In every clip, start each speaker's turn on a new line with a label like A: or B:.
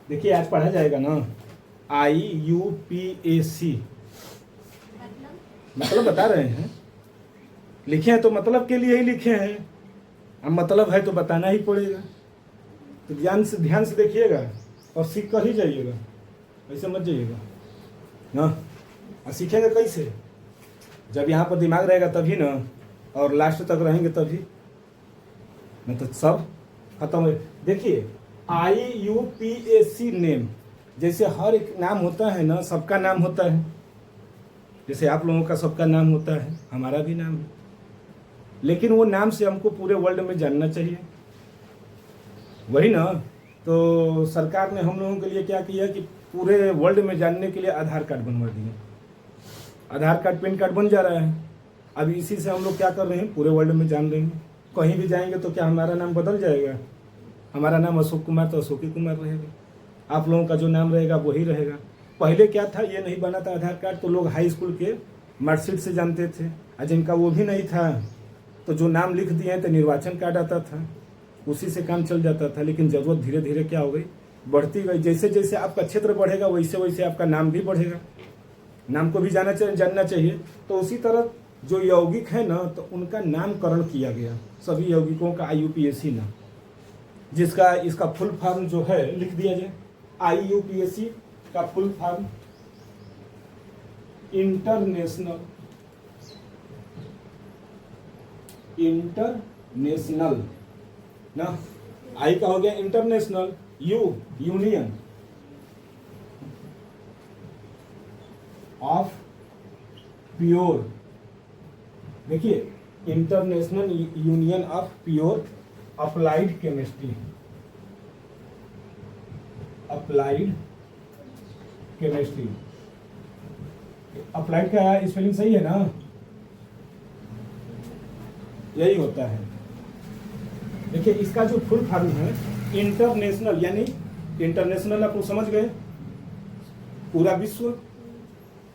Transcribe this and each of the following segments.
A: देखिए आज पढ़ा जाएगा ना, IUPAC। मतलब बता रहे हैं, लिखे हैं तो मतलब के लिए ही लिखे हैं, अब मतलब है तो बताना ही पड़ेगा। तो ध्यान से देखिएगा और सीख कर ही जाइएगा, ऐसे मत जाइएगा ना। और सीखेंगे कैसे? जब यहाँ पर दिमाग रहेगा तभी ना, और लास्ट तक रहेंगे तभी, नहीं तो सब खत्म हो। देखिए IUPAC नेम, जैसे हर एक नाम होता है ना, सबका नाम होता है, जैसे आप लोगों का सबका नाम होता है, हमारा भी नाम है, लेकिन वो नाम से हमको पूरे वर्ल्ड में जानना चाहिए, वही ना। तो सरकार ने हम लोगों के लिए क्या किया कि पूरे वर्ल्ड में जानने के लिए आधार कार्ड बनवा दिए। आधार कार्ड पैन कार्ड बन जा रहा है, अब इसी से हम लोग क्या कर रहे हैं, पूरे वर्ल्ड में जान रहे हैं। कहीं भी जाएंगे तो क्या हमारा नाम बदल जाएगा? हमारा नाम अशोक कुमार तो अशोकी कुमार रहेगा, आप लोगों का जो नाम रहेगा वही रहेगा। पहले क्या था, ये नहीं बना था आधार कार्ड, तो लोग हाई स्कूल के मार्कशीट से जानते थे, और जिनका वो भी नहीं था तो जो नाम लिख दिए तो निर्वाचन कार्ड आता था, उसी से काम चल जाता था। लेकिन ज़रूरत धीरे धीरे क्या हो गई, बढ़ती गई। जैसे जैसे आपका क्षेत्र बढ़ेगा वैसे वैसे आपका नाम भी बढ़ेगा, नाम को भी जानना चाहिए। तो उसी तरह जो यौगिक है ना, तो उनका नामकरण किया गया, सभी यौगिकों का IUPAC नाम, जिसका इसका फुल फॉर्म जो है लिख दिया जाए। IUPAC का फुल फॉर्म इंटरनेशनल ना, आई का हो गया इंटरनेशनल, यूनियन ऑफ प्योर, देखिए international union of pure applied chemistry, applied chemistry. Applied का स्पेलिंग सही है ना? यही होता है। देखिए इसका जो फुल फॉर्म है इंटरनेशनल, यानी इंटरनेशनल आप लोग समझ गए, पूरा विश्व,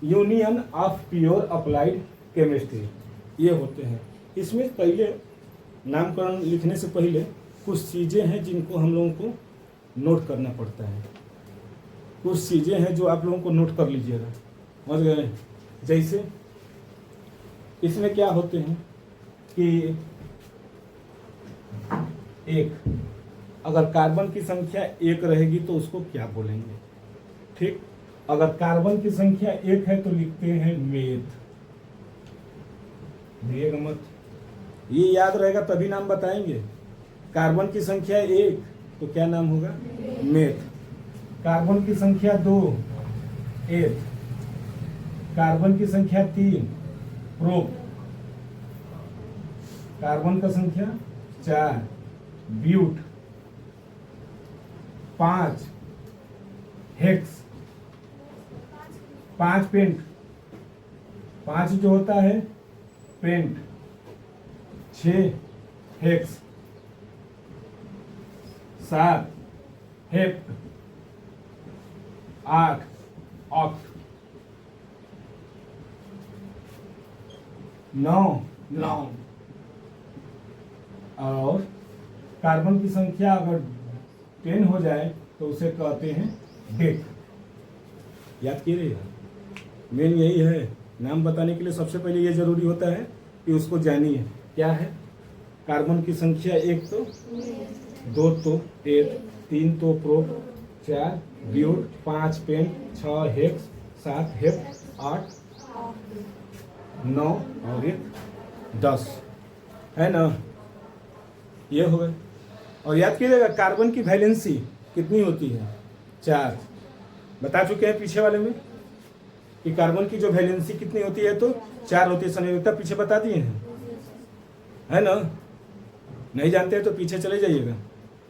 A: union of pure applied chemistry, ये होते हैं। इसमें पहले नामकरण लिखने से पहले कुछ चीज़ें हैं जिनको हम लोगों को नोट करना पड़ता है। कुछ चीज़ें हैं जो आप लोगों को नोट कर लीजिएगा, समझ गए? जैसे इसमें क्या होते हैं कि एक, अगर कार्बन की संख्या 1 रहेगी तो उसको क्या बोलेंगे? ठीक, अगर कार्बन की संख्या 1 है तो लिखते हैं मेथ, भूलिएगा मत, ये याद रहेगा तभी नाम बताएंगे। कार्बन की संख्या 1 तो क्या नाम होगा? मेथ। कार्बन की संख्या 2 एथ, कार्बन की संख्या 3 प्रोप, कार्बन का संख्या 4 ब्यूट, 5 हेक्स, 5 पेंट, 5 जो होता है पेंट, 6 हेक्स, 7 हेप्ट, 8 ऑक्ट, 9 लॉन्ग। और कार्बन की संख्या अगर 10 हो जाए तो उसे कहते हैं डेक। याद कीजिएगा, मेन यही है, नाम बताने के लिए सबसे पहले ये जरूरी होता है कि उसको जानिए क्या है। कार्बन की संख्या 1 तो 2 तो एथ, 3 तो prop, 4 but, 5 pent, 6 hex, 7 hept, 8 9 और 1 10 है ना, ये हो गए। और याद कीजिएगा कार्बन की वैलेंसी कितनी होती है? 4। बता चुके हैं पीछे वाले में कि कार्बन की जो वैलेंसी कितनी होती है, तो 4 होती है। संयोजकता पीछे बता दिए हैं, है ना? नहीं जानते हैं तो पीछे चले जाइएगा,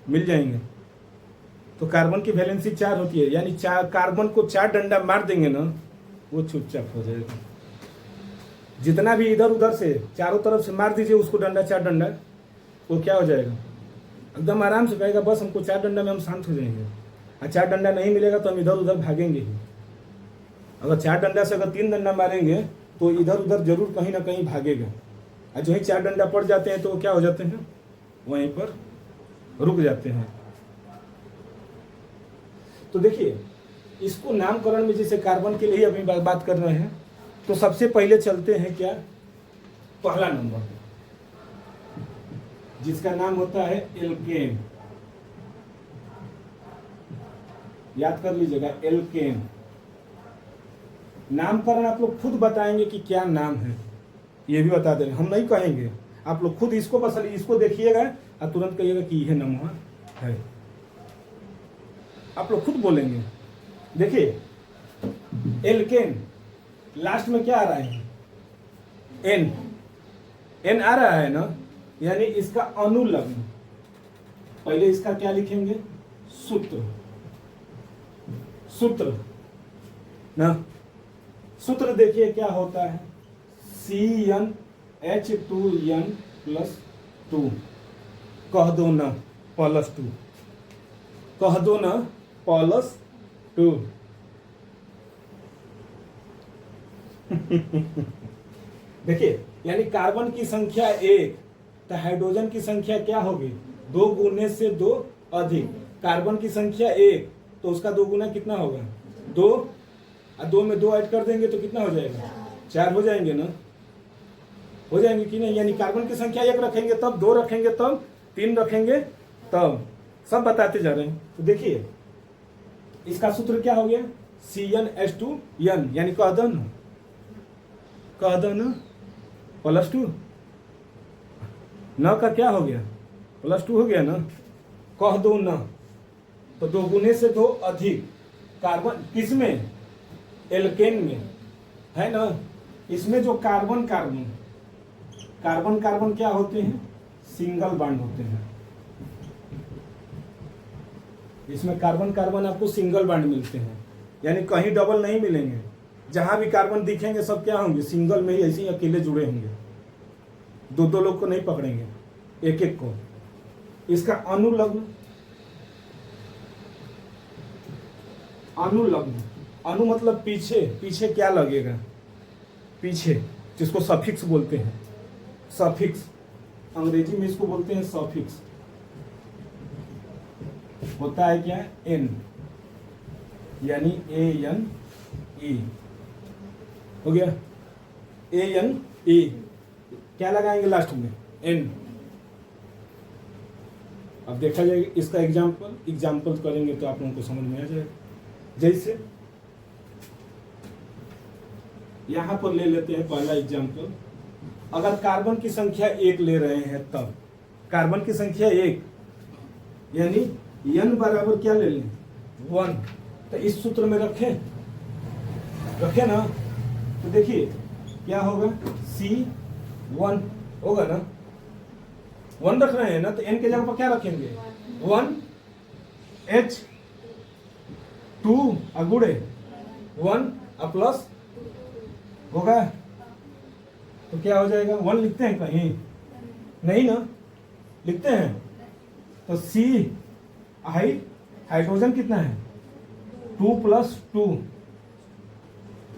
A: मिल जाएंगे। तो कार्बन की वैलेंसी 4 होती है, यानी 4 कार्बन को 4 डंडा मार देंगे ना, वो चुपचाप हो जाएगा। जितना भी इधर उधर से चारों तरफ से मार दीजिए उसको डंडा, 4 डंडा, वो क्या हो जाएगा? एकदम आराम से कहेगा बस हमको 4 डंडा में हम शांत हो जाएंगे। और 4 डंडा नहीं मिलेगा तो हम इधर उधर भागेंगे ही। अगर 4 डंडा से अगर 3 डंडा मारेंगे तो इधर उधर जरूर कहीं ना कहीं भागेगा। और जो ही 4 डंडा पड़ जाते हैं तो वो क्या हो जाते हैं? वहीं पर रुक जाते हैं। तो देखिए इसको नामकरण में जैसे कार्बन के लिए अभी बात कर रहे हैं, तो सबसे पहले चलते हैं क्या, पहला नंबर जिसका नाम होता है एल्केन। याद कर लीजिएगा, एल्केन। नामकरण आप लोग खुद बताएंगे कि क्या नाम है, ये भी बता देंगे, हम नहीं कहेंगे। आप लोग खुद इसको बस इसको देखिएगा और तुरंत कहिएगा कि यह नमूना है, आप लोग खुद बोलेंगे। देखिए एल्केन लास्ट में क्या आ रहा है, एन, एन आ रहा है ना, यानी इसका अनुलग्न। पहले इसका क्या लिखेंगे, सूत्र, सूत्र ना, सूत्र देखिए क्या होता है, CnH2n+2, कह दो ना +2, कह दो ना +2। देखिए यानी कार्बन की संख्या 1, तो हाइड्रोजन की संख्या क्या होगी, 2 गुने से 2 अधिक। कार्बन की संख्या 1, तो उसका 2 गुना कितना होगा, 2, और 2 में 2 ऐड कर देंगे तो कितना हो जाएगा, 4 हो जाएंगे ना, हो जाएंगे कि नहीं। यानी कार्बन की संख्या 1 रखेंगे तब, 2 रखेंगे तब, 3 रखेंगे तब, सब बताते जा रहे हैं। तो देखिए इसका सूत्र क्या हो गया, CnH2n, यानी कह दो ना, कह दो ना +2, न का क्या हो गया, +2 हो गया ना, कह दो ना, तो 2 गुने से 2 अधिक। कार्बन किसमें, एल्केन में है ना, इसमें जो कार्बन कार्बन कार्बन कार्बन क्या होते हैं, सिंगल बॉन्ड होते हैं। इसमें कार्बन कार्बन आपको सिंगल बॉन्ड मिलते हैं, यानी कहीं डबल नहीं मिलेंगे। जहां भी कार्बन दिखेंगे सब क्या होंगे, सिंगल में ही ऐसे ही अकेले जुड़े होंगे, 2 लोग को नहीं पकड़ेंगे, एक एक को। इसका अनुलग्न, अनुलग्न, अनु मतलब पीछे, पीछे क्या लगेगा, पीछे, जिसको सफिक्स बोलते हैं, सफिक्स, अंग्रेजी में इसको बोलते हैं सफिक्स, होता है क्या, एन, यानी ANE हो गया, ANE, क्या लगाएंगे लास्ट में, एन। अब देखा जाएगा इसका एग्जाम्पल करेंगे तो आप लोगों को समझ में आ जाएगा। जैसे यहां पर ले लेते हैं पहला एग्जाम्पल, अगर कार्बन की संख्या 1 ले रहे हैं तब, कार्बन की संख्या 1 यानी n बराबर क्या ले लें, 1, तो इस सूत्र में रखें ना, तो देखिए क्या होगा, C1 होगा ना, 1 रख रहे हैं ना, तो n के जगह पर क्या रखेंगे, 1, H2 अगुड़े 1 प्लस होगा, तो क्या हो जाएगा, 1 लिखते हैं कहीं, नहीं ना, लिखते हैं, तो C हाइड्रोजन कितना है, 2 + 2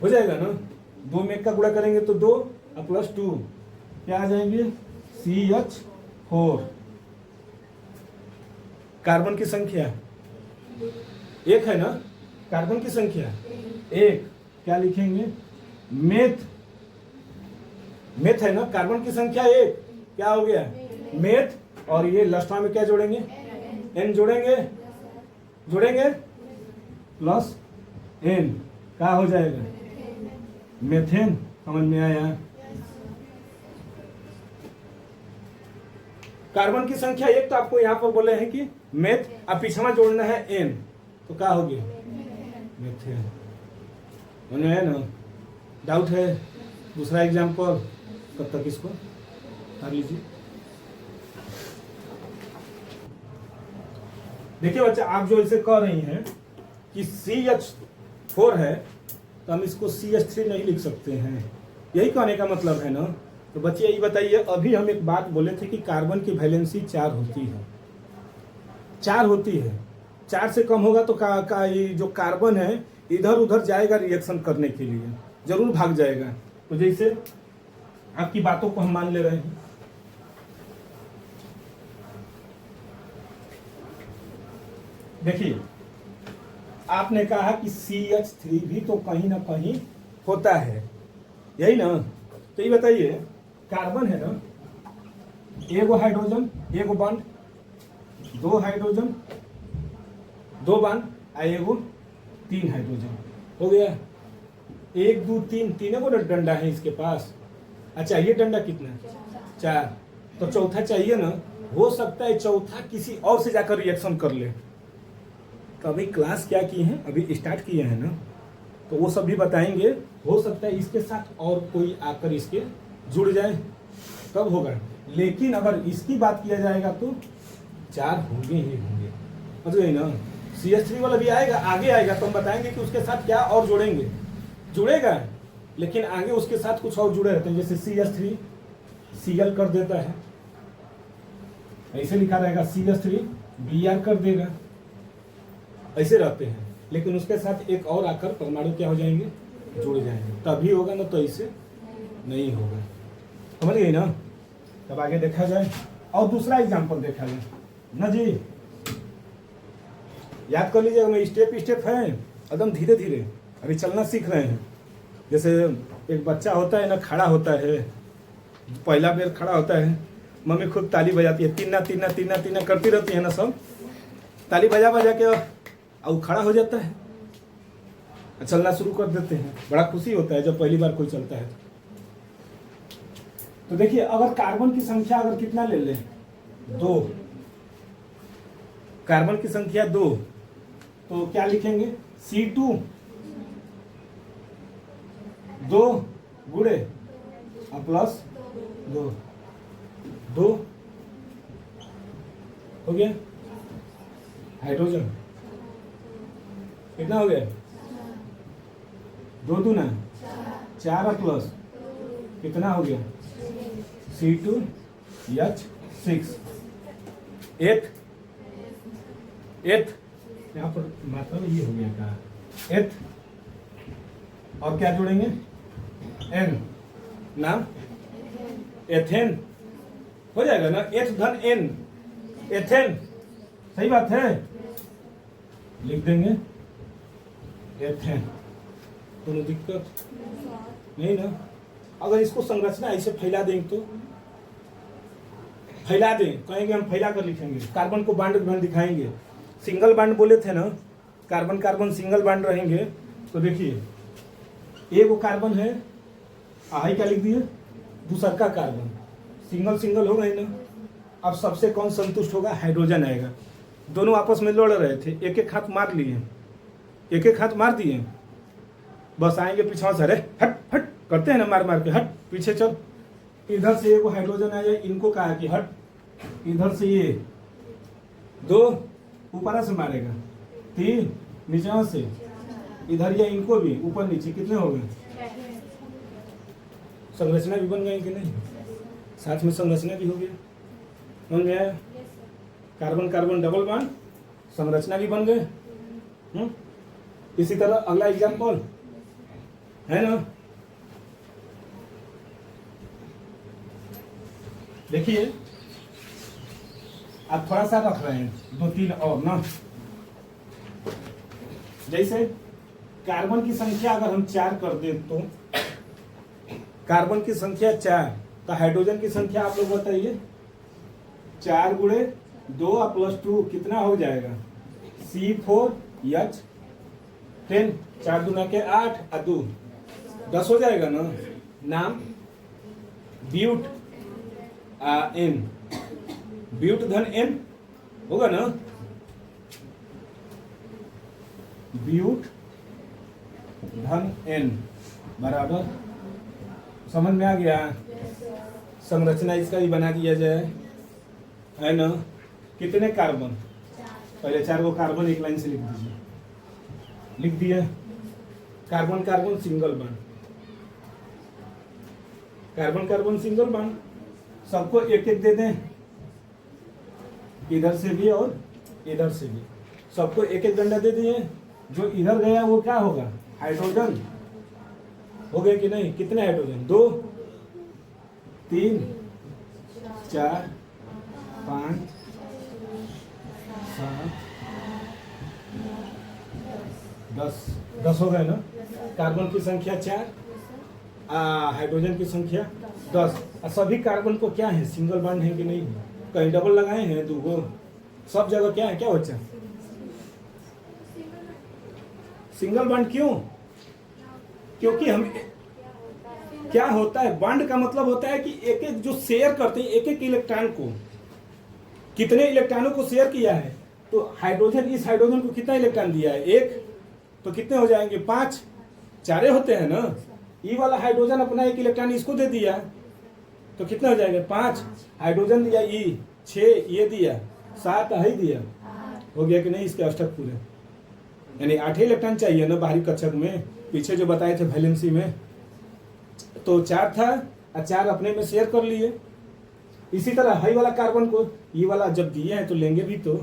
A: हो जाएगा ना, 2 में 1 का गुणा करेंगे तो 2 + 2 क्या आ जाएंगे, CH4। कार्बन की संख्या 1 है ना, कार्बन की संख्या 1, क्या लिखेंगे, मेथ, मेथ है ना, कार्बन की संख्या 1, क्या हो गया, मेथ, और ये लास्ट में क्या जोड़ेंगे, n जोड़ेंगे प्लस n, क्या हो जाएगा, मेथेन। समझ में आया, कार्बन की संख्या 1 तो आपको यहाँ पर बोले हैं कि मेथ, अब पिछवा जोड़ना है n, तो क्या हो गया, मेथेन। समझ में आया ना, डाउट है, दूसरा एग्जाम्पल, कब तक इसको कर लीजिए। देखिए बच्चा, आप जो इसे कह रही हैं कि CH4 है, तो हम इसको CH3 नहीं लिख सकते हैं, यही कहने का मतलब है ना। तो बच्चे यही बताइए, अभी हम एक बात बोले थे कि कार्बन की वैलेंसी 4 होती है, 4 होती है, 4 से कम होगा तो ये जो कार्बन है इधर उधर जाएगा रिएक्शन करने के लिए, जरूर भाग जाएगा। तो जैसे आपकी बातों को हम मान ले रहे हैं, देखिए आपने कहा कि CH3 भी तो कहीं ना कहीं होता है, यही ना। तो ये बताइए, कार्बन है ना, एगो हाइड्रोजन एगो बॉन्ड, दो हाइड्रोजन दो बॉन्ड, आ एगो 3 हाइड्रोजन, हो गया। 1 2 3, तीनों को डंडा है इसके पास। अच्छा, ये डंडा कितना, 4, तो चौथा चाहिए ना। हो सकता है चौथा किसी और से जाकर रिएक्शन कर ले। तो अभी क्लास क्या की है, अभी स्टार्ट किए हैं ना, तो वो सब भी बताएंगे। हो सकता है इसके साथ और कोई आकर इसके जुड़ जाए, तब होगा। लेकिन अगर इसकी बात किया जाएगा तो 4 होंगे ही होंगे, समझ गए ना। CH3 वाला भी आएगा, आगे आएगा, तो हम बताएंगे कि उसके साथ क्या और जोड़ेंगे, जुड़ेगा। लेकिन आगे उसके साथ कुछ और जुड़े रहते हैं, जैसे CH3 Cl कर देता है, ऐसे लिखा रहेगा, CH3 Br कर देगा, ऐसे रहते हैं। लेकिन उसके साथ एक और आकर परमाणु क्या हो जाएंगे, जुड़ जाएंगे, तभी होगा ना, तो ऐसे नहीं होगा, समझ गई ना। तब आगे देखा जाए और दूसरा एग्जांपल देखा जाए ना जी। याद कर लीजिएगा, मैं स्टेप स्टेप है, एकदम धीरे धीरे अभी चलना सीख रहे हैं। जैसे एक बच्चा होता है ना, खड़ा होता है, पहला बेर खड़ा होता है, मम्मी खुद ताली बजाती है, तीना तीना तीना तीना करती रहती है ना, सब ताली बजा बजा के, और वो खड़ा हो जाता है, चलना शुरू कर देते हैं। बड़ा खुशी होता है जब पहली बार कोई चलता है। तो देखिए, अगर कार्बन की संख्या अगर कितना ले ले, 2, कार्बन की संख्या 2, तो क्या लिखेंगे, C2 2 गुणे प्लस 2 हो गया। हाइड्रोजन कितना हो गया, 2 दूना 4 प्लस कितना हो गया, C2H6, 8 यहाँ पर मतलब ये हो गया का 8, और क्या जोड़ेंगे, N, नाम एथेन हो जाएगा ना, H धन N, एथेन, सही बात है, लिख देंगे एथेन, कोई दिक्कत नहीं ना। अगर इसको संरचना ऐसे फैला देंगे तो फैला दें, कहेंगे हम फैला कर लिखेंगे, कार्बन को बांड दिखाएंगे, सिंगल बांड बोले थे ना, कार्बन कार्बन सिंगल बांड रहेंगे। तो देखिए, एक कार्बन है, आई क्या लिख दिए, दूसरा का कार्बन, सिंगल सिंगल हो गए ना। अब सबसे कौन संतुष्ट होगा, हाइड्रोजन आएगा। दोनों आपस में लड़ रहे थे, एक एक हाथ मार लिए, एक एक हाथ मार दिए, बस आएंगे पीछे से, अरे हट हट करते हैं ना, मार मार के, हट पीछे चल। इधर से एक हाइड्रोजन आ जाए, इनको कहा कि हट, इधर से ये 2 ऊपर से मारेगा, 3 नीचे से, इधर या इनको भी ऊपर नीचे, कितने हो गए, संरचना भी बन गई कि नहीं, साथ में संरचना भी हो गया, बन गया। कार्बन कार्बन डबल बॉन्ड, संरचना भी बन गए। इसी तरह अगला एग्जांपल है ना, देखिए आप थोड़ा सा रख रहे हैं, 2 3 और ना। जैसे कार्बन की संख्या अगर हम 4 कर दें, तो कार्बन की संख्या 4, तो हाइड्रोजन की संख्या आप लोग बताइए, 4 गुणे 2 प्लस 2 कितना हो जाएगा, C4H10, 4 दूना के 8 और 2 10 हो जाएगा ना। नाम ब्यूट N, ब्यूट धन N होगा ना, ब्यूट धन N बराबर, समझ में आ गया। संरचना इसका भी बना दिया जाए, है ना। कितने कार्बन, पहले 4 गो कार्बन एक लाइन से लिख दीजिए, लिख दिया। Carbon carbon single bond, carbon carbon single bond, सबको एक एक दे दें, इधर से भी और इधर से भी, सबको एक एक डंडा दे दिए। जो इधर गया वो क्या होगा, हाइड्रोजन हो गए कि नहीं, कितने हाइड्रोजन, 2 3 4 5 7 10 10 हो गए ना। कार्बन की संख्या 4, हाइड्रोजन की संख्या 10। सभी कार्बन को क्या है, सिंगल बॉन्ड है कि नहीं, कहीं डबल लगाए हैं 2 गो, सब जगह क्या है, क्या बच्चा, सिंगल बॉन्ड। क्यों? क्योंकि हम क्या होता है, बॉन्ड का मतलब होता है कि एक एक जो शेयर करते हैं, एक एक इलेक्ट्रॉन को, कितने इलेक्ट्रॉनों को शेयर किया है। तो हाइड्रोजन इस हाइड्रोजन को कितना इलेक्ट्रॉन दिया है, 1, तो कितने हो जाएंगे, 5, 4 होते हैं ना। ई वाला हाइड्रोजन अपना 1 इलेक्ट्रॉन इसको दे दिया, तो कितना हो जाएगा, 5 हाइड्रोजन दिया, ई 6 ये दिया, 7 ही दिया, हो गया कि नहीं इसके अष्टक पूरे। यानी 8 इलेक्ट्रॉन चाहिए ना बाहरी कक्षक में, पीछे जो बताए थे वैलेंसी में, तो 4 था और 4 अपने में शेयर कर लिए। इसी तरह हाई वाला कार्बन को ये वाला जब दिए हैं तो लेंगे भी, तो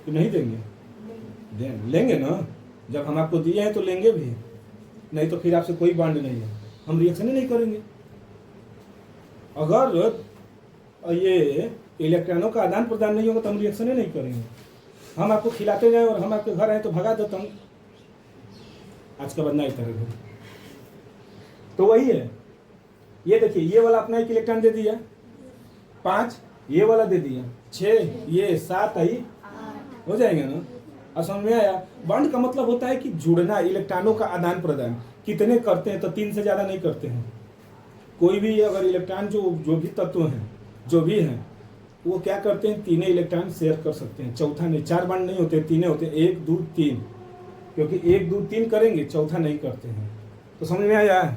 A: नहीं देंगे, लेंगे ना, जब हम आपको दिए हैं तो लेंगे भी, नहीं तो फिर आपसे कोई बॉन्ड नहीं है, हम रिएक्शन ही नहीं करेंगे। अगर ये इलेक्ट्रॉनों का आदान प्रदान नहीं होगा तो हम रिएक्शन ही नहीं करेंगे। हम आपको खिलाते जाए और हम आपके घर आए तो भगा देता हूँ, आज का बदनाम करेंगे। तो वही है, ये देखिए, ये वाला अपना 1 इलेक्ट्रॉन दे दिया, 5 ये वाला दे दिया, 6 ये 7 ही हो जाएंगे ना। और समझ में आया, बॉन्ड का मतलब होता है कि जुड़ना, इलेक्ट्रॉनों का आदान प्रदान। कितने करते हैं, तो 3 से ज्यादा नहीं करते हैं। कोई भी अगर इलेक्ट्रॉन जो भी तत्व हैं, जो भी हैं, वो क्या करते हैं, 3 इलेक्ट्रॉन शेयर कर सकते हैं, चौथा नहीं। 4 बॉन्ड नहीं होते, 3 होते, 1 2 3, क्योंकि 1 2 3 करेंगे, चौथा नहीं करते हैं। तो समझ में आया।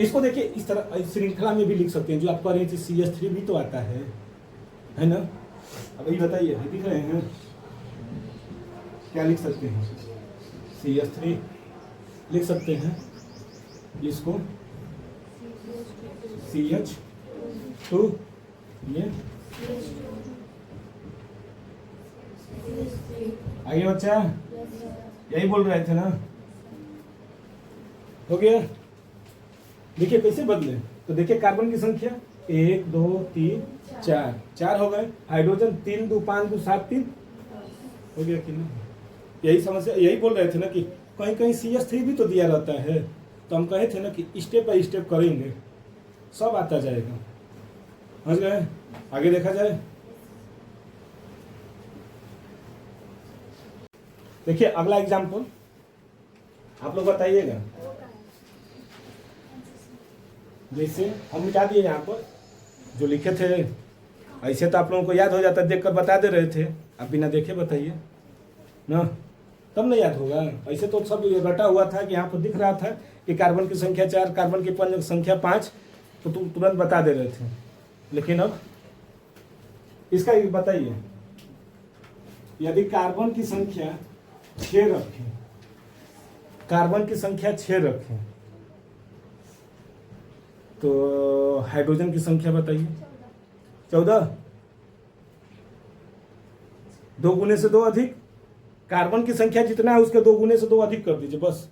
A: इसको देखिए, इस तरह श्रृंखला में भी लिख सकते हैं, जो आप कह रहे थे CH3 भी तो आता है ना। अब ये बताइए, दिख रहे हैं क्या लिख सकते हैं, CH3 लिख सकते हैं, इसको CH2, ये आगे बच्चा यही बोल रहे थे ना, हो गया। देखिए कैसे बदले, तो देखिए कार्बन की संख्या 1 2 3 4, 4 हो गए। हाइड्रोजन 3 2 5 2 7 3 हो गया कि नहीं। यही समस्या, यही बोल रहे थे ना कि कहीं कहीं CH3 भी तो दिया रहता है, तो हम कहे थे ना कि स्टेप बाय स्टेप करेंगे, सब आता जाएगा। समझ गए, आगे देखा जाए। देखिए अगला एग्जाम्पल आप लोग बताइएगा। जैसे हम मिटा दिए यहाँ पर जो लिखे थे, ऐसे तो आप लोगों को याद हो जाता, देख कर बता दे रहे थे, आप बिना देखे बताइए ना, तब नहीं याद होगा। ऐसे तो सब रटा हुआ था कि यहाँ पर दिख रहा था कि कार्बन की संख्या 4, कार्बन की संख्या 5, तो तुम तुरंत बता दे रहे थे। लेकिन अब इसका बताइए, यदि कार्बन की संख्या 6 रखें, कार्बन की संख्या 6 रखें, तो हाइड्रोजन की संख्या बताइए 14, 2 गुने से 2 अधिक, कार्बन की संख्या जितना है उसके 2 गुने से 2 अधिक कर दीजिए बस।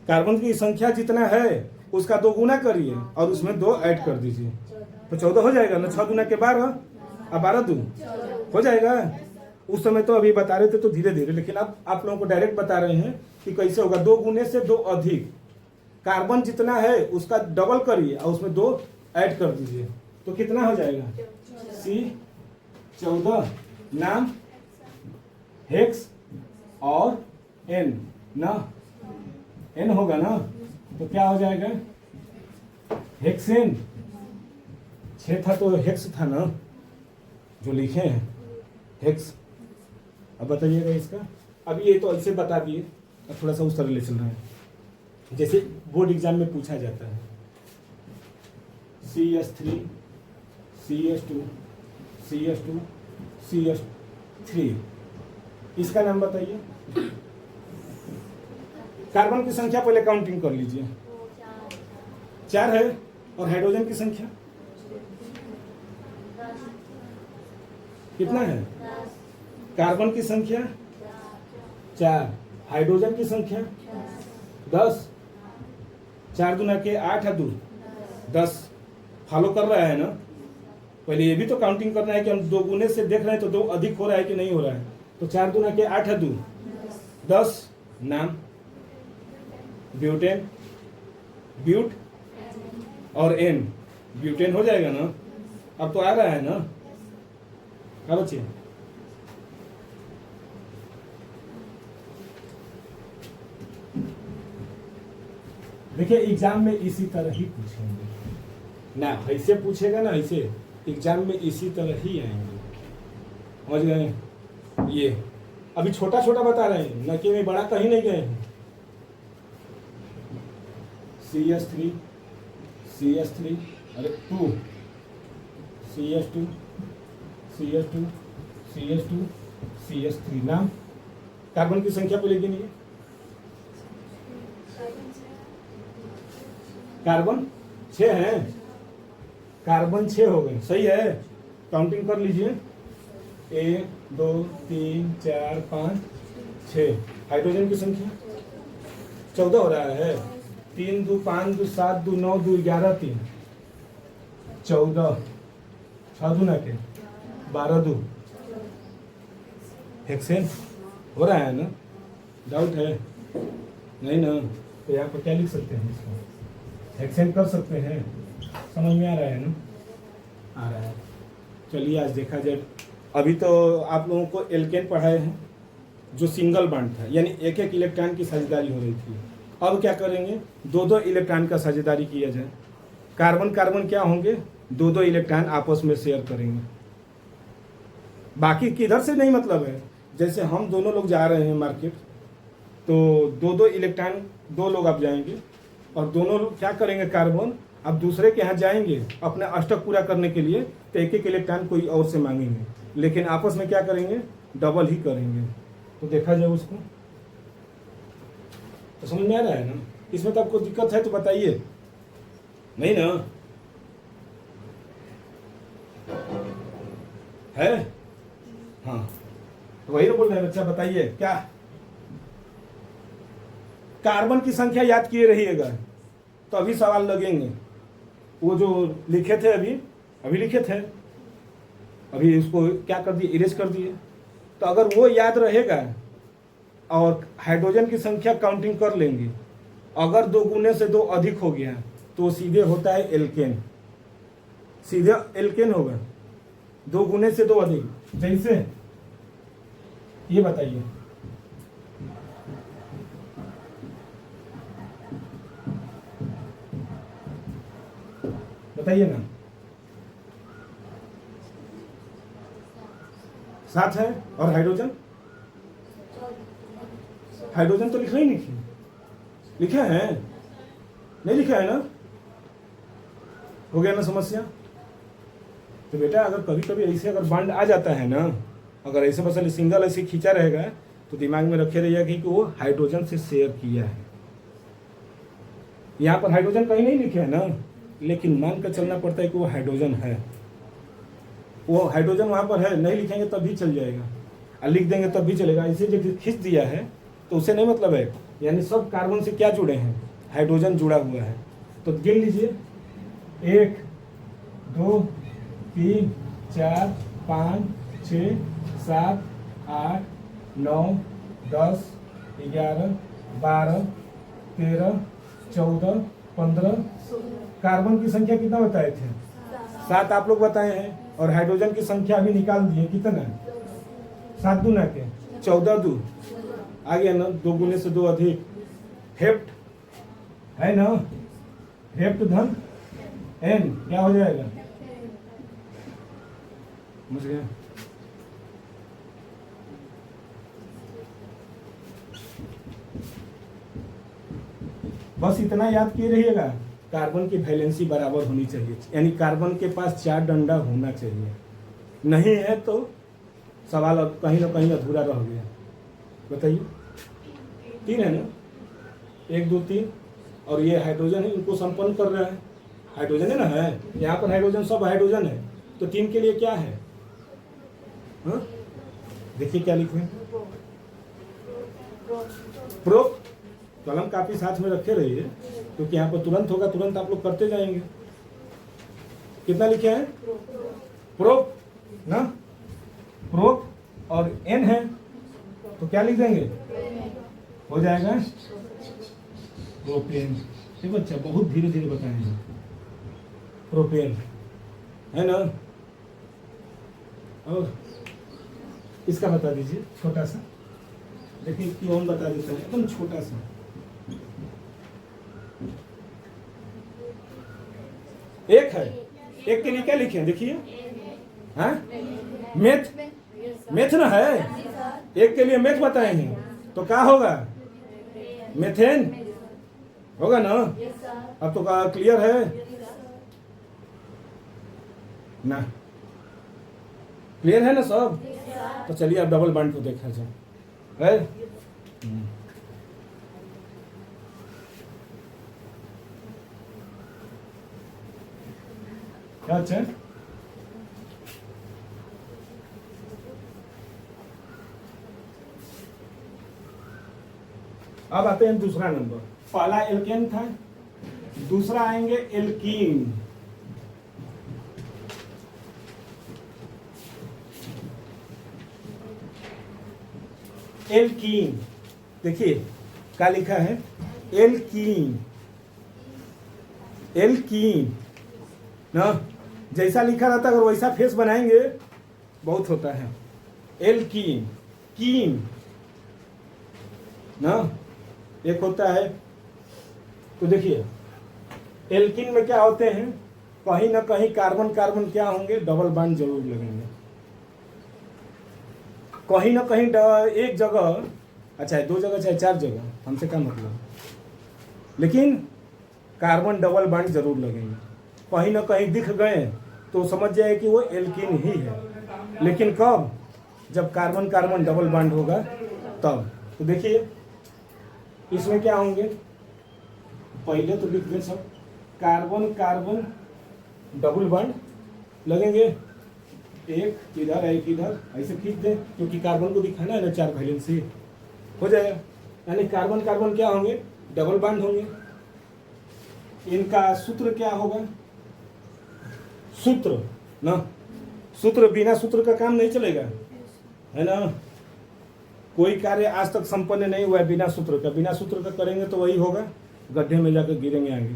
A: कार्बन की संख्या जितना है उसका 2 गुना करिए और उसमें 2 ऐड कर दीजिए, तो 14 हो जाएगा ना। 6 गुना के 12 और 12 2 हो जाएगा। उस समय तो अभी बता रहे थे तो धीरे धीरे, लेकिन अब आप लोगों को डायरेक्ट बता रहे हैं कि कैसे होगा। 2 गुने से 2 अधिक, कार्बन जितना है उसका डबल करिए और उसमें 2 ऐड कर दीजिए, तो कितना हो जाएगा, C14, नाम हेक्स और N ना, N होगा ना, तो क्या हो जाएगा, हेक्सेन। 6 था तो हेक्स था ना जो लिखे हैं, हेक्स। अब बताइएगा इसका, अभी ये तो ऐसे बता दिए, अब थोड़ा सा उस तरह ले चल रहा है जैसे बोर्ड एग्जाम में पूछा जाता है। CH3 CH2 CH2 CH3, इसका नाम बताइए। कार्बन की संख्या पहले काउंटिंग कर लीजिए, 4 है, और हाइड्रोजन की संख्या कितना है, कार्बन की संख्या 4, हाइड्रोजन की संख्या 10, 4 दूना के 8 है 2 10। फॉलो कर रहा है ना, पहले ये भी तो काउंटिंग करना है कि हम 2 गुने से देख रहे हैं तो 2 अधिक हो रहा है कि नहीं हो रहा है, तो 4 दूना के 8 है 2 10 नाम, ब्यूटेन, ब्यूट और एन, ब्यूटेन हो जाएगा ना। अब तो आ रहा है ना। क्या बच्चे, देखिए एग्जाम में इसी तरह ही पूछेंगे ना, ऐसे पूछेगा ना, ऐसे एग्जाम में इसी तरह ही आएंगे, समझ गए। ये अभी छोटा छोटा बता रहे हैं न कि मैं बड़ा कहीं नहीं गए हैं। CS3 CS3 अरे 2 CS2 CS2 CS2 CS3 नाम, कार्बन की संख्या बोलेगी नहीं, कार्बन 6 है, कार्बन 6 हो गए, सही है। काउंटिंग कर लीजिए, 1 2 3 4 5 6। हाइड्रोजन की संख्या 14 हो रहा है। 3 2 5 2 7 2 9 2 11 3 14, 6 2 के 12 2 हेक्सेन हो रहा है ना। डाउट है नहीं ना, तो यहाँ पर क्या लिख सकते हैं, इसको हेक्सेन कर सकते हैं। समझ में आ रहा है ना, आ रहा है। चलिए आज देखा जाए। अभी तो आप लोगों को एल्केन पढ़ाए हैं जो सिंगल बॉन्ड था, यानी एक एक इलेक्ट्रॉन की साझेदारी हो रही थी। अब क्या करेंगे, 2-2 इलेक्ट्रॉन का साझेदारी किया जाए। कार्बन कार्बन क्या होंगे, 2-2 इलेक्ट्रॉन आपस में शेयर करेंगे। बाकी किधर से नहीं मतलब है, जैसे हम दोनों लोग जा रहे हैं मार्केट, तो 2-2 इलेक्ट्रॉन, 2 लोग आप जाएंगे और दोनों लोग क्या करेंगे, कार्बन अब दूसरे के यहाँ जाएंगे अपने अष्टक पूरा करने के लिए, तो एक एक इलेक्ट्रॉन कोई और से मांगेंगे, लेकिन आपस में क्या करेंगे, डबल ही करेंगे। तो देखा जाए उसको, तो समझ में आ रहा है ना। इसमें तो आपको दिक्कत है तो बताइए, नहीं ना है। हाँ तो वही तो बोल रहे हैं बच्चा, बताइए क्या। कार्बन की संख्या याद किए रहिएगा, तो अभी सवाल लगेंगे। वो जो लिखे थे अभी लिखे थे, अभी उसको क्या कर दिए, इरेज कर दिए। तो अगर वो याद रहेगा और हाइड्रोजन की संख्या काउंटिंग कर लेंगे, अगर 2 गुने से 2 अधिक हो गया तो सीधे होता है एल्केन, सीधे एल्केन होगा। 2 गुने से 2 अधिक, जैसे ये बताइए, बताइए ना। 7 है और हाइड्रोजन, हाइड्रोजन तो लिखा ही नहीं, लिखा है नहीं, लिखा है ना। हो गया ना समस्या। तो बेटा अगर कभी कभी ऐसे अगर बॉन्ड आ जाता है ना, अगर ऐसे बस सिंगल ऐसे खींचा रहेगा, तो दिमाग में रखे रहिएगा कि वो हाइड्रोजन से शेयर किया है। यहाँ पर हाइड्रोजन कहीं नहीं लिखे है ना, लेकिन मान कर चलना पड़ता है कि वो हाइड्रोजन है। वो हाइड्रोजन वहाँ पर है, नहीं लिखेंगे तब भी चल जाएगा, और लिख देंगे तब भी चलेगा। इसे जो खींच दिया है तो उसे नहीं मतलब है, यानी सब कार्बन से क्या जुड़े हैं, हाइड्रोजन जुड़ा हुआ है। तो गिन लीजिए, 1 2 3 4 5 6 7 8 9 10 11 12 13 14 15। कार्बन की संख्या कितना बताए थे, 7 आप लोग बताए हैं, और हाइड्रोजन की संख्या अभी निकाल दिए, कितना, 7 दूना के 14 2 आ गया ना, 2 गुने से 2 अधिक। हेप्ट है ना, हेप्ट धन एन क्या हो जाएगा, समझ गए। बस इतना याद किए रहिएगा, कार्बन की वैलेंसी बराबर होनी चाहिए, यानी कार्बन के पास 4 डंडा होना चाहिए। नहीं है तो सवाल अब कहीं ना कहीं अधूरा रह गया। बताइए, 3 है ना, 1 2 3, और ये हाइड्रोजन है, इनको संपन्न कर रहा है, हाइड्रोजन है ना, है यहाँ पर हाइड्रोजन, सब हाइड्रोजन है। तो 3 के लिए क्या है, हाँ देखिए क्या लिखे, प्रो। कलम काफी साथ में रखे रहिए, क्योंकि यहाँ पर तुरंत होगा, तुरंत आप लोग करते जाएंगे। कितना लिखे हैं, प्रो ना, प्रो, और एन है तो क्या लिख देंगे, हो जाएगा प्रोपेन। ये बच्चा बहुत धीरे धीरे बताएंगे, प्रोपेन है ना। और इसका बता दीजिए छोटा सा, देखिए क्यों बता देता है, एकदम छोटा सा। एक है, एक के लिए क्या लिखे देखिए, हाँ मेथ, मेथ ना है, एक के लिए मेथ बताएंगे तो क्या होगा, मेथेन होगा ना। अब तो क्लियर है ना, क्लियर है ना सब। तो चलिए अब डबल बॉन्ड को देखा जाए है। क्या अच्छा, अब आते हैं दूसरा नंबर। पहला एल्केन था, दूसरा आएंगे एल्कीन। एल्कीन देखिए क्या लिखा है, एल्कीन, एल्कीन ना, जैसा लिखा रहता है अगर वैसा फेस बनाएंगे बहुत होता है। एल्कीन, कीन ना एक होता है। तो देखिए एल्कीन में क्या होते हैं, कहीं ना कहीं कार्बन कार्बन क्या होंगे, डबल बॉन्ड जरूर लगेंगे कहीं ना कहीं, एक जगह, अच्छा है 2 जगह चाहे 4 जगह, हमसे क्या मतलब, लेकिन कार्बन डबल बॉन्ड जरूर लगेंगे। कहीं ना कहीं दिख गए तो समझ जाए कि वो एल्कीन ही है, लेकिन कब, जब कार्बन कार्बन डबल बॉन्ड होगा तब। तो देखिए इसमें क्या होंगे, पहले तो लिख दे सब, कार्बन कार्बन डबल बॉन्ड लगेंगे, एक इधर एक इधर, ऐसे खींच दे क्योंकि कार्बन को दिखाना है ना 4 वैलेंसी हो जाएगा। यानी कार्बन कार्बन क्या होंगे, डबल बॉन्ड होंगे। इनका सूत्र क्या होगा, सूत्र ना, सूत्र, बिना सूत्र का काम नहीं चलेगा है ना। कोई कार्य आज तक संपन्न नहीं हुआ है बिना सूत्र का, बिना सूत्र का करेंगे तो वही होगा, गड्ढे में जाकर गिरेंगे आगे।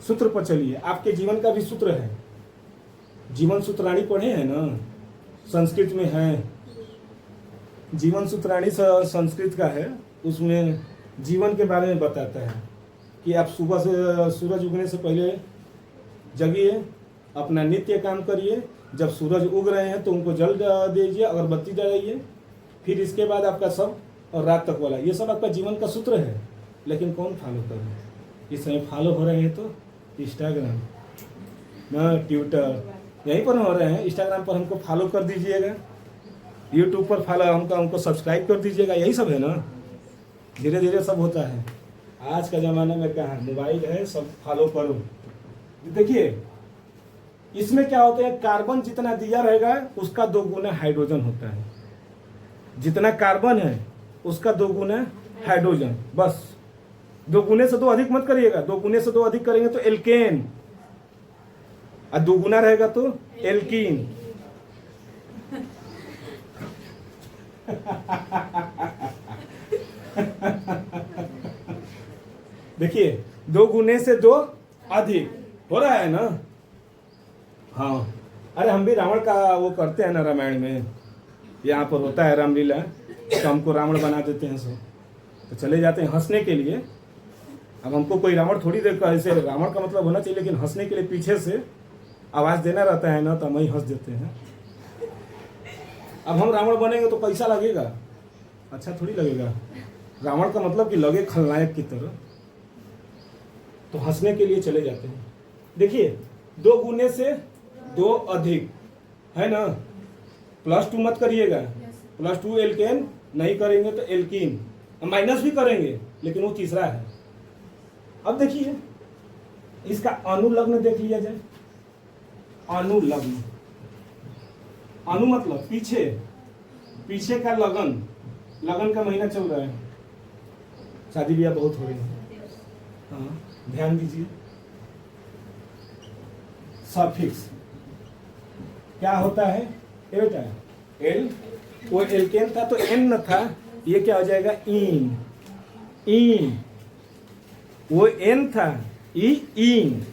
A: सूत्र पर चलिए, आपके जीवन का भी सूत्र है, जीवन सूत्राणी पढ़े हैं ना, संस्कृत में है, जीवन सूत्राणी संस्कृत का है, उसमें जीवन के बारे में बताता है कि आप सुबह से सूरज उगने से पहले जगिए, अपना नित्य काम करिए, जब सूरज उग रहे हैं तो उनको जल दीजिए, अगरबत्ती जलाइए, फिर इसके बाद आपका सब, और रात तक वाला, ये सब आपका जीवन का सूत्र है। लेकिन कौन फॉलो कर रहे हैं, इस समय फॉलो हो रहे हैं तो इंस्टाग्राम ना, ट्विटर, यहीं पर हो रहे हैं। इंस्टाग्राम पर हमको फॉलो कर दीजिएगा, यूट्यूब पर फॉलो हमको सब्सक्राइब कर दीजिएगा, यही सब है ना। धीरे धीरे सब होता है, आज का ज़माना में क्या है, मोबाइल है, सब फॉलो करो। देखिए इसमें क्या होता है, कार्बन जितना दिया रहेगा उसका 2 गुना हाइड्रोजन होता है, जितना कार्बन है उसका 2 गुना हाइड्रोजन, बस 2 गुने से 2 अधिक मत करिएगा, 2 गुने से 2 अधिक करेंगे तो एल्केन, और 2 गुना रहेगा तो एल्कीन। देखिए 2 गुने से 2 अधिक हो रहा है ना। हाँ अरे हम भी रावण का वो करते हैं ना, रामायण में यहाँ पर होता है रामलीला, तो हमको रावण बना देते हैं सब, तो चले जाते हैं हंसने के लिए। अब हमको कोई रावण थोड़ी देर का, ऐसे रावण का मतलब होना चाहिए, लेकिन हंसने के लिए पीछे से आवाज़ देना रहता है ना, तो हम ही हंस देते हैं। अब हम रावण बनेंगे तो पैसा लगेगा, अच्छा थोड़ी लगेगा। रावण का मतलब कि लगे खलनायक की तरह, तो हंसने के लिए चले जाते हैं। देखिए 2 गुने से 2 अधिक है ना, +2 मत करिएगा, +2 एल्केन नहीं करेंगे तो एल्कीन, माइनस भी करेंगे लेकिन वो तीसरा है। अब देखिए इसका अनुलग्न देख लिया जाए, अनुलग्न, अनु मतलब पीछे, पीछे का लगन, लगन का महीना चल रहा है, शादी ब्याह बहुत हो रही है, हाँ ध्यान दीजिए। सफिक्स क्या होता है, ए बेटा, एल, वो एल्केन था तो एन न था, ये क्या हो जाएगा? इन। इन, वो एन था, इन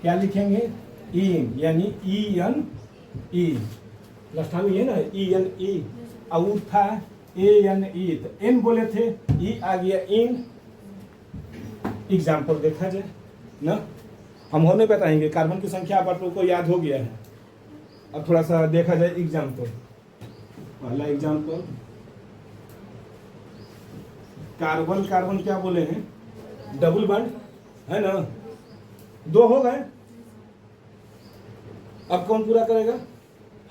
A: क्या लिखेंगे? इन, यानी ई एन ई, लस्टा में ये ना ई एन ई, और था ए एन ई, तो एन बोले थे, ई आ गया इन। एग्जाम्पल देखा जाए ना, हम होने बताएंगे। कार्बन की संख्या आप लोगों को याद हो गया है। अब थोड़ा सा देखा जाए एग्जाम्पल। पहला एग्जाम्पल, कार्बन कार्बन क्या बोले हैं? डबल बॉन्ड है ना, 2 हो गए। अब कौन पूरा करेगा?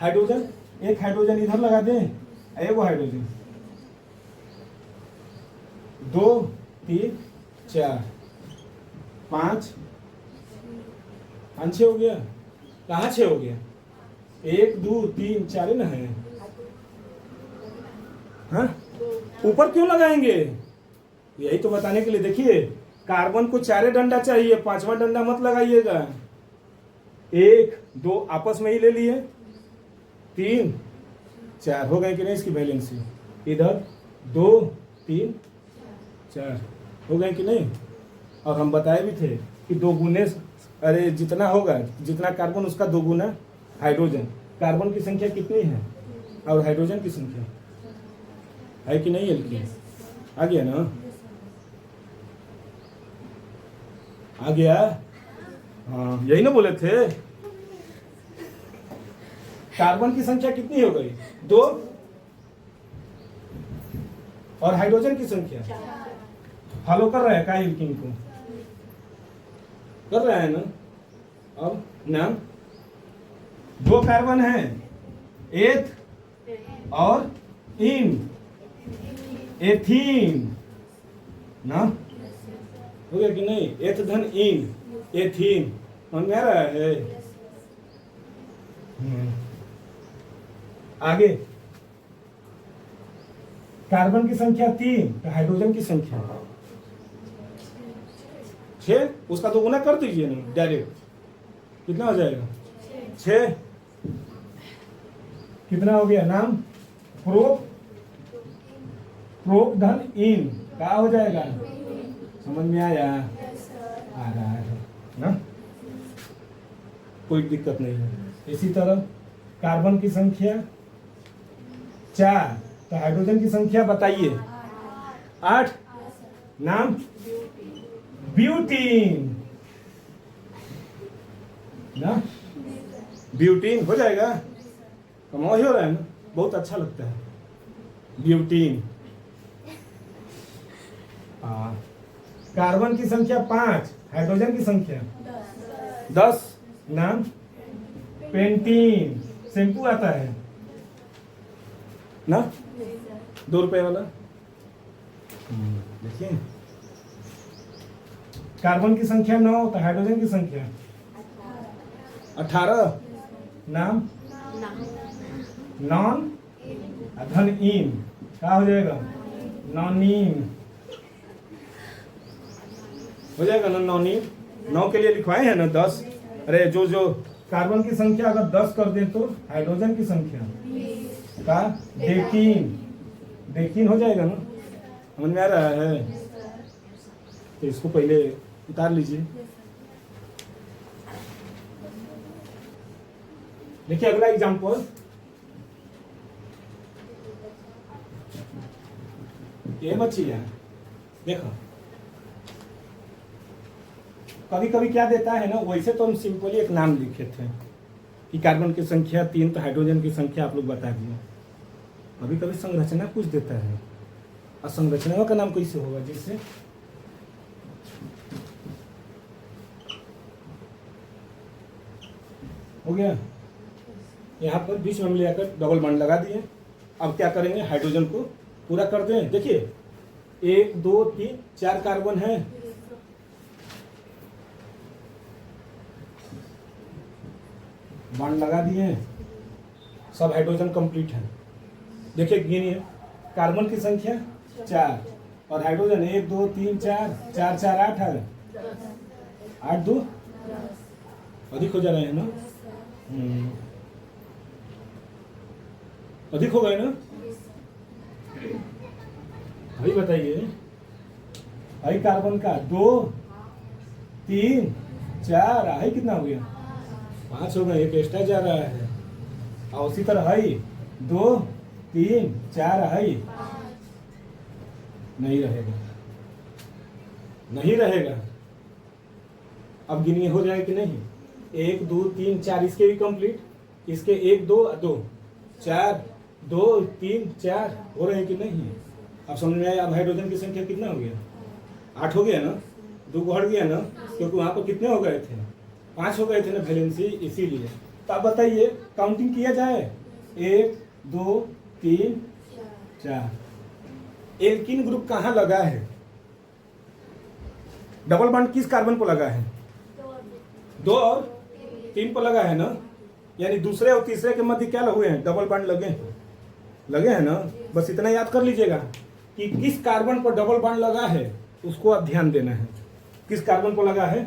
A: हाइड्रोजन। एक हाइड्रोजन इधर लगा दें, एक वो हाइड्रोजन, 2 3 4 5 6 हो गया। कहाँ 6 हो गया? 1 2 3 4 ना है। हाँ, ऊपर क्यों लगाएंगे? यही तो बताने के लिए। देखिए, कार्बन को 4 डंडा चाहिए, 5वां डंडा मत लगाइएगा। 1 2 आपस में ही ले लिए, 3 4 हो गए कि नहीं? इसकी वैलेंसी इधर 2 3 4 हो गए कि नहीं? और हम बताए भी थे कि 2 गुने, अरे जितना होगा, जितना कार्बन उसका 2 गुना हाइड्रोजन। कार्बन की संख्या कितनी है और हाइड्रोजन की संख्या है कि नहीं? एल्कीन आ गया ना? आ गया? हाँ, यही ना बोले थे। कार्बन की संख्या कितनी हो गई? 2, और हाइड्रोजन की संख्या फॉलो कर रहा है का? एल्कीन को कर रहा है ना? अब नाम 2 कार्बन है, एथ और इन, एथीन ना, हो गया कि नहीं? एथ धन इन, एथीन। समझ में आ रहा है? आगे, कार्बन की संख्या 3, तो हाइड्रोजन की संख्या 6, उसका 2 गुना कर दीजिए ना डायरेक्ट। कितना हो जाएगा? 6। कितना हो गया? नाम प्रोप, प्रोप धन इन, क्या हो जाएगा? समझ में आया? आ रहा है ना, कोई दिक्कत नहीं है। इसी तरह कार्बन की संख्या 4, तो हाइड्रोजन की संख्या बताइए? 8। नाम ब्यूटीन ना, ब्यूटीन हो जाएगा। कमाल ही हो रहा है ना, बहुत अच्छा लगता है ब्यूटीन। हाँ, कार्बन की संख्या 5, हाइड्रोजन की संख्या 10। नाम पेंटीन, शैम्पू आता है ना, 2 रुपए वाला। देखिए, कार्बन की संख्या 9, तो हाइड्रोजन की संख्या 18। नाम नॉन, धन इन, क्या हो जाएगा? नॉनीन हो जाएगा ना, नॉनीन। 9 के लिए लिखवाए हैं ना 10। अरे जो कार्बन की संख्या अगर 10 कर दें तो हाइड्रोजन की संख्या का डेकीन, डेकीन हो जाएगा ना। समझ में आ रहा है? तो इसको पहले उतार लीजिए। देखिए अगला एग्जाम्पल, ये बच्चिया देखो, कभी कभी क्या देता है ना, वैसे तो हम सिंपली एक नाम लिखे थे कि कार्बन की संख्या 3, तो हाइड्रोजन की संख्या आप लोग बता दिए। कभी कभी संरचना कुछ देता है, और संरचनाओं का नाम कैसे होगा? जैसे हो गया, यहाँ पर बीच में हम ले आकर डबल बॉन्ड लगा दिए। अब क्या करेंगे? हाइड्रोजन को पूरा कर दें। देखिए 1 2 3 4 कार्बन है, बॉन्ड लगा दिए, सब हाइड्रोजन कंप्लीट है। देखिए गिनिए, कार्बन की संख्या 4 और हाइड्रोजन 1 2 3 4 4 4 8 है, 8 2 अधिक हो जा रहे हैं ना, अधिक हो गए ना। अभी बताइए, आई कार्बन का 2 3 4, आई कितना हो गया? 5 हो गए, एक एक्स्ट्रा जा रहा है। और उसी तरह आई 2 3 4, आई नहीं रहेगा, नहीं रहेगा। अब गिनिए हो जाए कि नहीं? 1 2 3 4, इसके भी कंप्लीट, इसके 1 2 2 4 2 3 4 हो रहे हैं कि नहीं? अब समझ में आया? अब हाइड्रोजन की संख्या कितना हो गया? 8 हो गया ना, 2 को हट गया ना, क्योंकि वहां पर कितने हो गए थे? 5 हो गए थे ना वैलेंसी, इसीलिए। तो अब बताइए काउंटिंग किया जाए, 1 2 3 4। एल्कीन ग्रुप कहाँ लगा है? डबल बॉन्ड किस कार्बन पर लगा है? 2 और 3 पर लगा है ना, यानी दूसरे और तीसरे के मध्य क्या लगे हैं? डबल बॉन्ड लगे हैं, लगे हैं ना। बस इतना याद कर लीजिएगा कि किस कार्बन पर डबल बॉन्ड लगा है, उसको आप ध्यान देना है। किस कार्बन पर लगा है?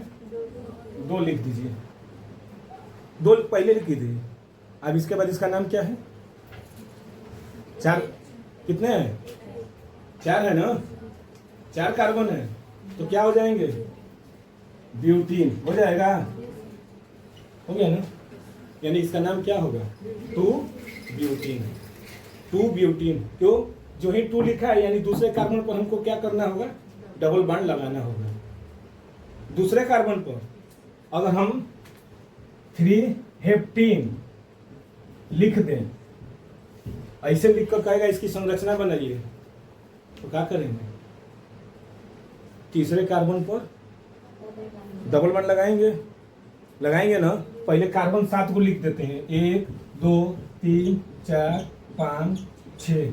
A: 2 लिख दीजिए, 2 पहले लिख दीजिए। अब इसके बाद इसका नाम क्या है? 4, कितने हैं? 4 है ना, 4 कार्बन है, तो क्या हो जाएंगे? ब्यूटीन हो जाएगा, हो गया ना। यानी इसका नाम क्या होगा? 2 ब्यूटीन। 2 ब्यूटीन। क्यों? जो ही 2 लिखा है यानी दूसरे कार्बन पर हमको क्या करना होगा? डबल बॉन्ड लगाना होगा। दूसरे कार्बन पर अगर हम 3 हेप्टीन लिख दें, ऐसे लिखकर कहेगा इसकी संरचना बनाइए, तो क्या करेंगे? तीसरे कार्बन पर डबल बॉन्ड लगाएंगे, लगाएंगे ना। पहले कार्बन 7 को लिख देते हैं, 1 2 3 4 5 6,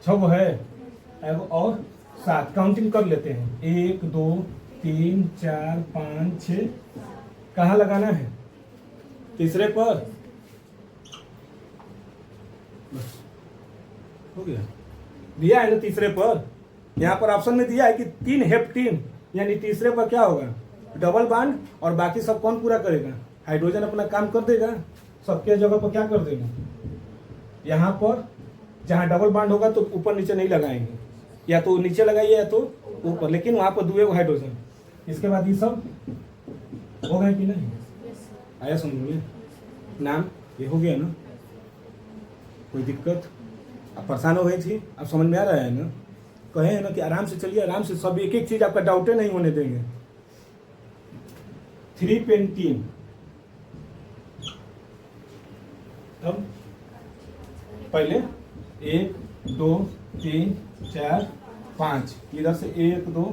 A: 6 है और 7, काउंटिंग कर लेते हैं, 1 2 3 4 5 6। कहाँ लगाना है? तीसरे पर। बस हो गया, दिया है ना तीसरे पर। यहाँ पर ऑप्शन में दिया है कि 3 हेप्टीन, यानी तीसरे पर क्या होगा? Double bond. और बाकी सब कौन पूरा करेगा? हाइड्रोजन अपना काम कर देगा, सबके जगह पर क्या कर देगा? यहाँ पर जहाँ डबल बॉन्ड होगा तो ऊपर नीचे नहीं लगाएंगे, या तो नीचे लगाइए या तो ऊपर, लेकिन वहाँ पर 2 हाइड्रोजन। इसके बाद ये सब हो गए कि नहीं? आया समझ में? नाम ये हो गया ना, कोई दिक्कत? अब परेशान हो गई थी, अब समझ में आ रहा है ना? कहे है ना कि आराम से चलिए, आराम से, सब एक एक चीज आपका डाउटे नहीं होने देंगे। 3 पेंटीन, अब पहले 1 2 3 4 5, इधर से 1 2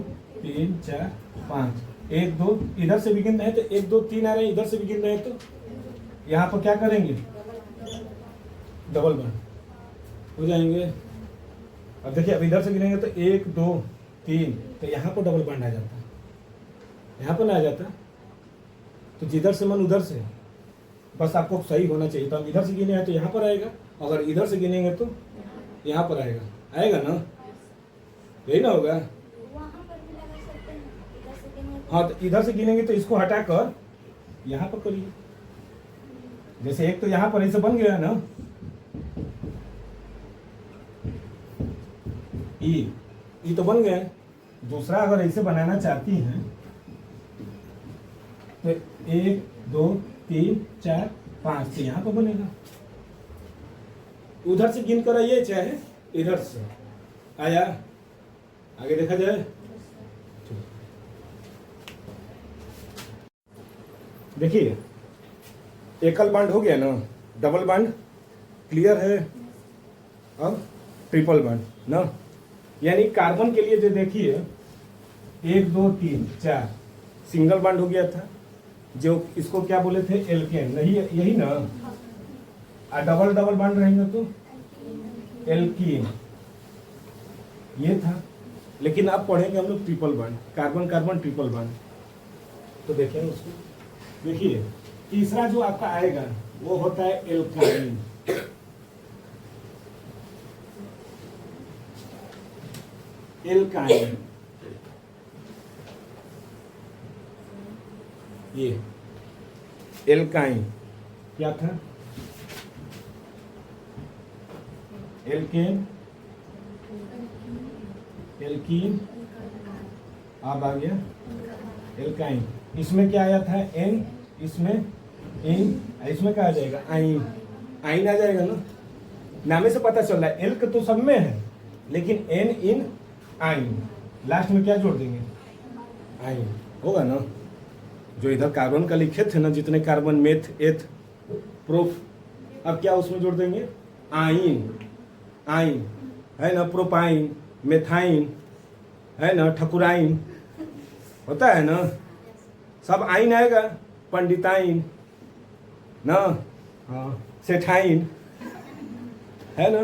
A: 3 4 5, 1 2 इधर से भी गिन रहे तो 1 2 3 आ रहे हैं, इधर से भी गिन रहे तो यहाँ पर क्या करेंगे? डबल बॉन्ड हो जाएंगे। अब देखिए, अब इधर से गिनेंगे तो 1 2 3, तो यहाँ पर डबल बॉन्ड आ जाता है, यहाँ पर ना आ जाता। तो जिधर से मन उधर से, बस आपको सही होना चाहिए। तो हम इधर से गिने हैं तो यहाँ पर आएगा, अगर इधर से गिनेंगे तो यहाँ पर आएगा, आएगा ना? यही ना होगा? हाँ, तो इधर से गिनेंगे तो इसको हटाकर यहाँ पर करिए। जैसे एक तो यहाँ पर ऐसे बन गया ना, ई तो बन गया। दूसरा अगर ऐसे बनाना चाहती हैं तो 1 2 3 4 5 से यहाँ पर बनेगा। उधर से गिन कर आइए, चाहे इधर से। आया? आगे देखा जाए। देखिए, एकल बॉन्ड हो गया ना, डबल बॉन्ड क्लियर है। अब ट्रिपल बॉन्ड ना, यानी कार्बन के लिए जो देखिए 1 2 3 4 सिंगल बॉन्ड हो गया था, जो इसको क्या बोले थे? एल्केन, नहीं यही ना? डबल डबल बॉन्ड रहेंगे तो एल्कीन, ये था। लेकिन अब पढ़ेंगे हम लोग triple bond, carbon carbon triple bond. तो देखें उसको, देखिए तीसरा जो आपका आएगा वो होता है एल्काइन। एल्काइन, ये एल्काइन क्या था? एल्केन, एल्कीन, अब आ गया एल्काइन। इसमें क्या आया था एन, इसमें इन, इसमें क्या आ जाएगा आइन, आइन आ जाएगा ना, नामे से पता चल रहा है एल्क तो सब में है लेकिन एन इन आइन, लास्ट में क्या जोड़ देंगे आइन, होगा ना। जो इधर कार्बन का लिखे थे ना जितने कार्बन मेथ एथ प्रोप, अब क्या उसमें जोड़ देंगे आइन, आइन है ना, प्रोपाइन, मेथाइन है ना, ठकुराइन होता है ना, सब आइन आएगा, पंडिताइन ना, हाँ सेठाइन है ना।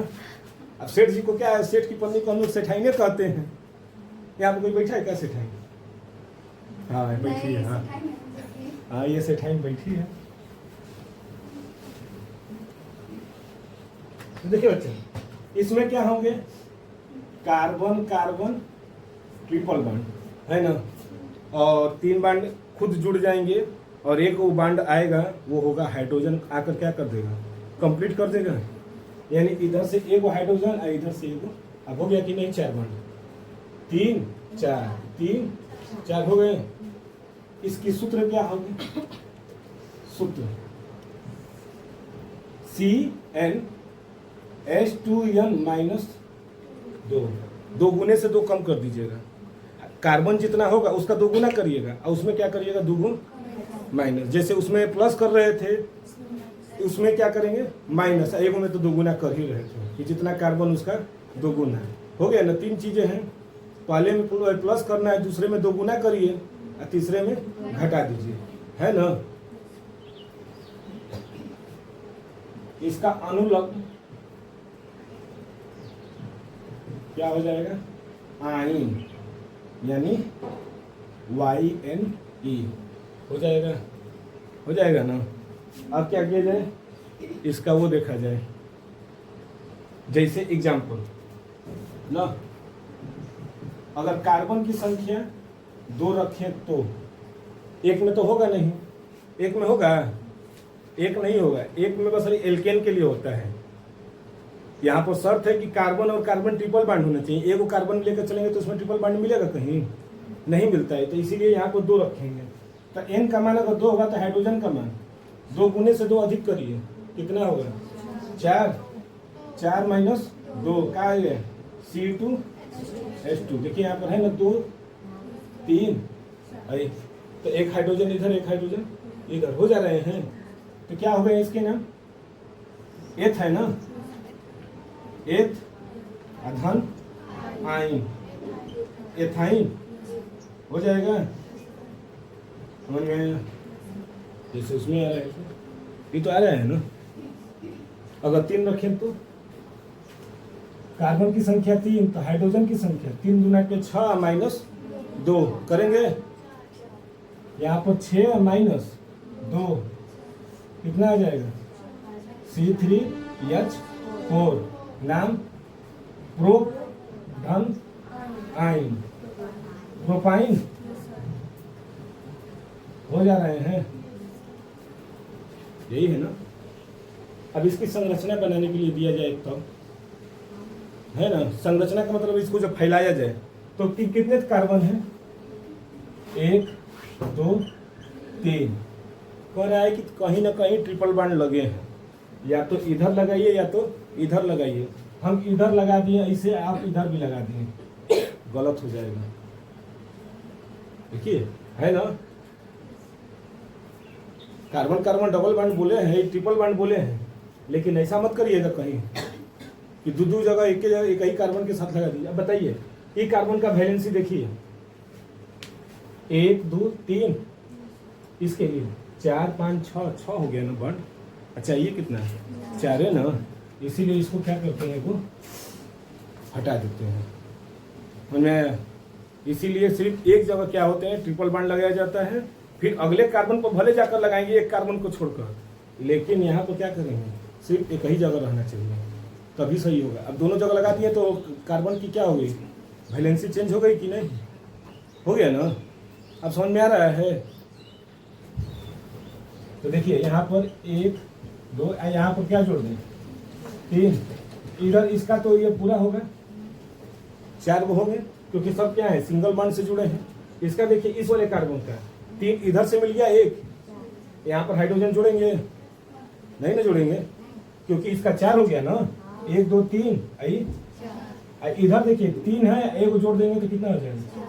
A: अब सेठ जी को क्या है, सेठ की पत्नी को हम लोग सेठाइने कहते हैं। यहाँ पे कोई बैठा है क्या सेठाइन? हाँ बैठी है, हाँ हाँ ये सेठाइन बैठी है। देखिए बच्चे इसमें क्या होंगे, कार्बन कार्बन ट्रिपल बॉन्ड है ना, और 3 बॉन्ड खुद जुड़ जाएंगे और एक वो बॉन्ड आएगा वो होगा हाइड्रोजन, आकर क्या कर देगा कंप्लीट कर देगा, यानी इधर से एक हाइड्रोजन और इधर से एक, अब हो गया कि नहीं 4 बॉन्ड, 3 4 3 4 हो गए। इसकी सूत्र क्या होगी, सूत्र CnH2n-2, 2 गुने से 2 कम कर दीजिएगा, कार्बन जितना होगा उसका 2 गुना करिएगा और उसमें क्या करिएगा 2 गुण माइनस, जैसे उसमें प्लस कर रहे थे उसमें क्या करेंगे माइनस, एक में तो 2 गुना कर ही रहे थे कि जितना कार्बन उसका 2 गुना है, हो गया ना। 3 चीजें हैं, पहले में प्लस करना है, दूसरे में 2 गुना करिए और तीसरे में घटा दीजिए, है ना। इसका अनुलग्न क्या हो जाएगा आइन, यानी YnE हो जाएगा, हो जाएगा ना। अब क्या किया जाए, इसका वो देखा जाए, जैसे एग्जाम्पल ना, अगर कार्बन की संख्या 2 रखें तो एक में तो होगा नहीं, एक में होगा, एक नहीं होगा, एक में बस एल्केन के लिए होता है। यहाँ पर शर्त है कि कार्बन और कार्बन ट्रिपल बॉन्ड होना चाहिए, एक कार्बन लेकर चलेंगे तो उसमें ट्रिपल बॉन्ड मिलेगा कहीं नहीं मिलता है, तो इसीलिए यहाँ पर 2 रखेंगे। तो n का मान अगर 2 होगा तो हाइड्रोजन का मान 2 गुने से 2 अधिक करिए, कितना होगा 4, 4 माइनस 2 क्या है C2H2, देखिए यहाँ पर है ना 2 3, तो एक हाइड्रोजन इधर एक हाइड्रोजन इधर हो जा रहे हैं, तो क्या हो गया इसके नाम एथ है ना, एथ अधन आइन, एथाइन हो जाएगा, समझ में आया, जैसे उसमें आ रहा है ये तो आ रहा है ना। अगर 3 रखें तो कार्बन की संख्या 3 तो हाइड्रोजन की संख्या 3 गुना के 6 माइनस 2 करेंगे, यहाँ पर 6 माइनस 2 कितना आ जाएगा C3H4, नाम प्रोप धन आइन, प्रोपाइन हो जा रहे हैं, यही है ना। अब इसकी संरचना बनाने के लिए दिया जाए तो है ना, संरचना का मतलब इसको जब फैलाया जाए तो कितने कार्बन है 1 2 3, कह रहा है कि कहीं ना कहीं ट्रिपल बॉन्ड लगे हैं, या तो इधर लगाइए या तो इधर लगाइए, हम इधर लगा दिए, इसे आप इधर भी लगा दिए, गलत हो जाएगा, देखिए है ना। कार्बन कार्बन डबल बॉन्ड बोले हैं, ट्रिपल बॉन्ड बोले हैं, लेकिन ऐसा मत करिएगा कहीं कि 2 जगह एक ही कार्बन के साथ लगा दीजिए। अब बताइए ये कार्बन का वैलेंसी देखिए 1 2 3, इसके लिए 4 5 6 हो गया ना बॉन्ड, अच्छा ये कितना है 4 है ना, इसीलिए इसको क्या करते हैं को हटा देते हैं, हमें इसीलिए सिर्फ एक जगह क्या होते हैं ट्रिपल बॉन्ड लगाया जाता है, फिर अगले कार्बन को भले जाकर लगाएंगे एक कार्बन को छोड़कर, लेकिन यहाँ पर क्या करेंगे सिर्फ एक ही जगह रहना चाहिए तभी सही होगा। अब दोनों जगह लगा दिए तो कार्बन की क्या हो गई वैलेंसी चेंज हो गई कि नहीं, हो गया ना। अब समझ में आ रहा है, तो देखिए यहाँ पर 1 2, यहाँ पर क्या जोड़ दें 3, इधर इसका तो ये पूरा होगा 4 वो होंगे, क्योंकि सब क्या है, सिंगल बॉन्ड से जुड़े हैं। इसका देखिए, इस वाले कार्बन का 3 इधर से मिल गया, 1 यहाँ पर हाइड्रोजन जोड़ेंगे, नहीं ना जोड़ेंगे, क्योंकि इसका 4 हो गया ना, 1 2 3 आई। इधर देखिए 3 है, 1 जोड़ देंगे तो कितना हो जाएगा,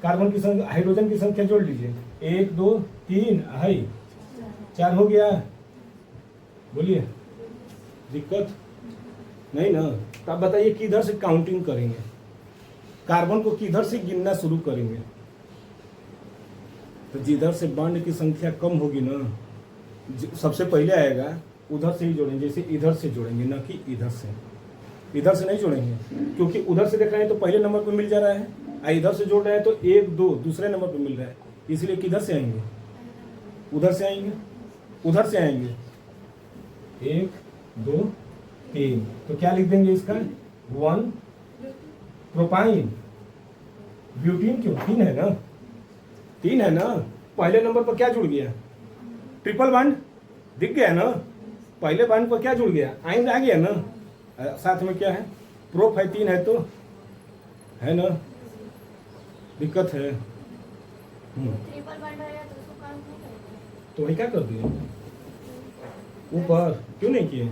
A: कार्बन की संख्या, हाइड्रोजन की संख्या जोड़ लीजिए, 1 2 3 है, 4 हो गया। बोलिए, दिक्कत नहीं ना। तो आप बताइए किधर से काउंटिंग करेंगे, कार्बन को किधर से गिनना शुरू करेंगे। तो जिधर से बॉन्ड की संख्या कम होगी ना, सबसे पहले आएगा, उधर से ही जोड़ेंगे। जैसे इधर से जोड़ेंगे, ना कि इधर से, इधर से नहीं जोड़ेंगे, क्योंकि उधर से देख रहे हैं तो पहले नंबर पे मिल जा रहा है, और इधर से जोड़ रहे हैं तो 1 2 दूसरे नंबर पे मिल रहा है, इसलिए किधर से आएंगे, उधर से आएंगे, उधर से आएंगे, 1 2 3। तो क्या लिख देंगे इसका, 1 प्रोपाइन ब्यूटीन, क्यों 3 है ना, 3 है ना। पहले नंबर पर क्या जुड़ गया, ट्रिपल बॉन्ड दिख गया ना, पहले बॉन्ड पर क्या जुड़ गया, आइन आ गया ना, साथ में क्या है, प्रोप है, 3 है तो है ना, दिक्कत है।
B: ट्रिपल बॉन्ड रहेगा तो उसको काउंट नहीं करेंगे।
A: तो वही क्या कर दिए, ऊपर क्यों नहीं किए,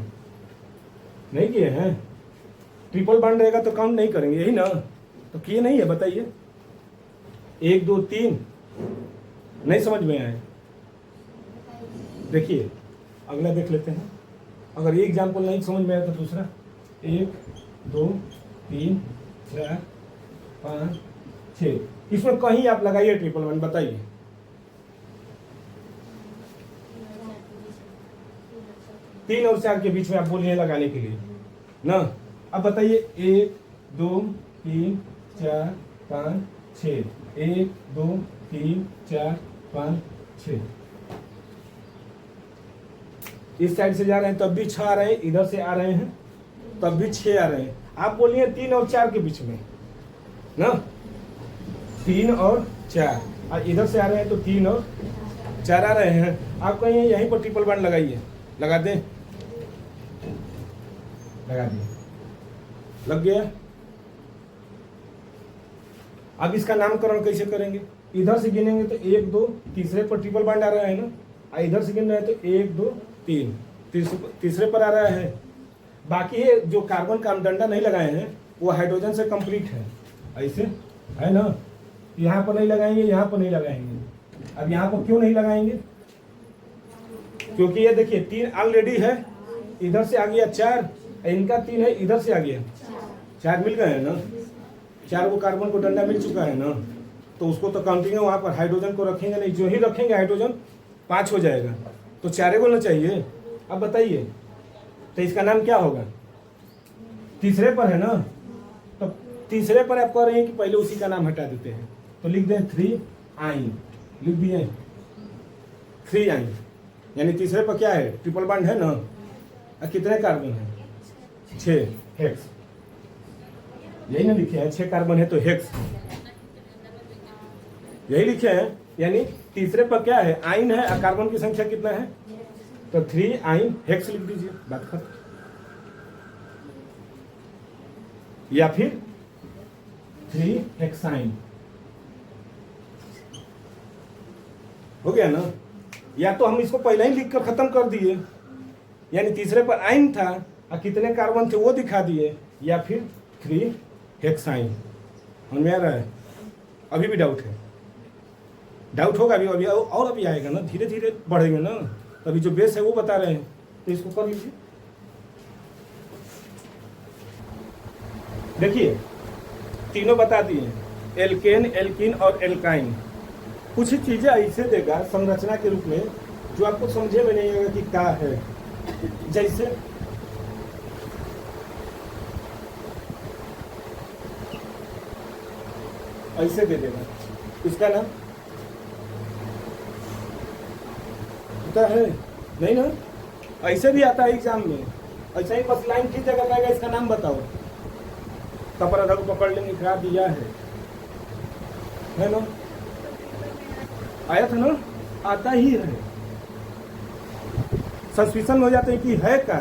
A: नहीं किए हैं। ट्रिपल बॉन्ड रहेगा तो काउंट नहीं करेंगे, यही ना, तो किए नहीं है, बताइए। 1 2 3 नहीं समझ में आए। देखिए अगला देख लेते हैं, अगर ये एग्जाम्पल नहीं समझ में आया तो दूसरा, 1 2 3 4 5 6, इसमें कहीं आप लगाइए ट्रिपल बॉन्ड, बताइए। तीन और 4 के बीच में आप बोलिए लगाने के लिए ना। अब बताइए, 1 2 3 4 5 6, 1 2 3 4 5 6। इस साइड से जा रहे हैं तब भी 6 आ रहे हैं, इधर से आ रहे हैं तब भी 6 आ रहे हैं। आप बोलिए 3 और 4 के बीच में ना, 3 और 4, और इधर से आ रहे हैं तो 3 और 4 आ रहे हैं। आप कहिए यहीं पर ट्रिपल बॉन्ड लगाइए, लगा दें, लगा दिए, लग गया। अब इसका नामकरण कैसे करेंगे, इधर से गिनेंगे तो 1 2, तीसरे पर ट्रिपल बॉन्ड आ रहा है ना, और इधर से गिन रहे हैं तो 1 2 3, तीसरे पर आ रहा है। बाकी ये जो कार्बन का हम डंडा नहीं लगाए हैं वो हाइड्रोजन से कंप्लीट है, ऐसे है ना। यहाँ पर नहीं लगाएंगे, यहाँ पर नहीं लगाएंगे। अब यहाँ पर क्यों नहीं लगाएंगे, क्योंकि ये देखिए 3 ऑलरेडी है, इधर से आ गया 4, इनका 3 है, इधर से आ गया 4, मिल गए हैं ना, 4 को कार्बन को डंडा मिल चुका है ना, तो उसको तो काउंटिंग है, वहाँ पर हाइड्रोजन को रखेंगे नहीं, जो ही रखेंगे हाइड्रोजन 5 हो जाएगा, तो 4 बोलना चाहिए। अब बताइए तो इसका नाम क्या होगा, तीसरे पर है ना, तो तीसरे पर आप कह रहे हैं कि पहले उसी का नाम हटा देते हैं, तो लिख दें 3 आइन, लिख दिए 3 आइन, यानी तीसरे पर क्या है, ट्रिपल बॉन्ड है ना, और कितने कार्बन है, 6 हेक्स, यही ना लिखे हैं, 6 कार्बन है तो हेक्स, यही लिखे हैं। यानी तीसरे पर क्या है, आइन है, और कार्बन की संख्या कितना है, तो 3 आइन हेक्स लिख दीजिए, बात खत्म। या फिर 3 हेक्साइन, हो गया ना। या तो हम इसको पहले ही लिखकर खत्म कर दिए, यानी तीसरे पर आइन था और कितने कार्बन थे वो दिखा दिए, या फिर 3 हेक्साइन। समझ में आ रहा है, अभी भी डाउट है, डाउट होगा अभी और अभी आएगा ना, धीरे धीरे बढ़ेंगे ना, अभी जो बेस है वो बता रहे हैं, तो इसको कर लीजिए। देखिए तीनों बता दिए, एल्केन, एल्कीन और एल्काइन। कुछ चीजें ऐसे देगा संरचना के रूप में जो आपको समझे में नहीं आएगा कि क्या है, जैसे ऐसे दे देगा, इसका नाम पता है नहीं ना, ऐसे भी आता है एग्जाम में, ऐसा ही बस लाइन खींच कर रहेगा, इसका नाम बताओ, कपड़ा धर पकड़ लेंगे, क्या दिया है ना, आया था ना, आता ही है, सस्पिशन हो जाते हैं कि है क्या।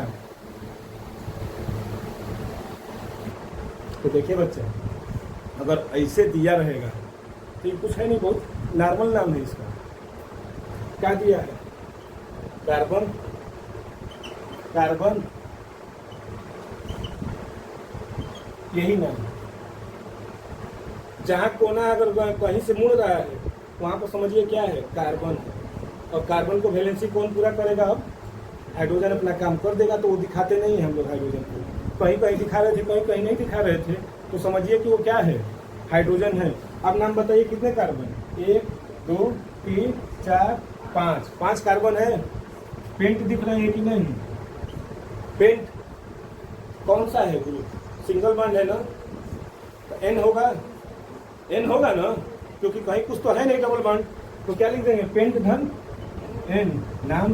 A: तो देखिए बच्चे, अगर ऐसे दिया रहेगा तो ये कुछ है नहीं, बहुत नॉर्मल नाम है इसका। क्या दिया है? कार्बन, कार्बन, यही नाम है। जहाँ कोना अगर कहीं से मुड़ रहा है वहाँ पर समझिए क्या है? कार्बन है। और कार्बन को वैलेंसी कौन पूरा करेगा? अब हाइड्रोजन अपना काम कर देगा, तो वो दिखाते नहीं है हम लोग हाइड्रोजन को। कहीं कहीं दिखा रहे थे, कहीं कहीं नहीं दिखा रहे थे, तो समझिए कि वो क्या है? हाइड्रोजन है। अब नाम बताइए कितने कार्बन? 1 2 3 4 5, 5 कार्बन है। पेंट दिख रहे हैं कि नहीं? पेंट कौन सा है ग्रुप? सिंगल बॉन्ड है ना, तो एन होगा, एन होगा ना, क्योंकि कहीं कुछ तो है नहीं डबल बॉन्ड। तो क्या लिख देंगे? पेंट धन एन। नाम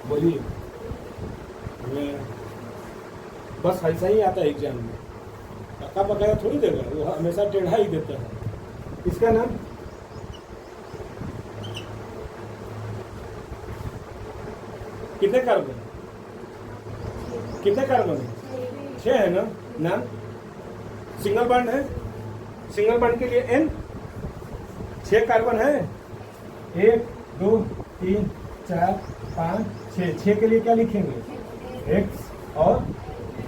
A: बोलिए। बस ऐसा ही आता है एग्जाम में, पक्का पकाया थोड़ी देगा, वो हमेशा टेढ़ा ही देता है। इसका नाम कितने कार्बन? कितने कार्बन है? 6 है ना। नाम सिंगल बॉन्ड है, सिंगल बॉन्ड के लिए एन 6 कार्बन है। 1 2 3 4 5 6, 6 के लिए क्या लिखेंगे? एक्स और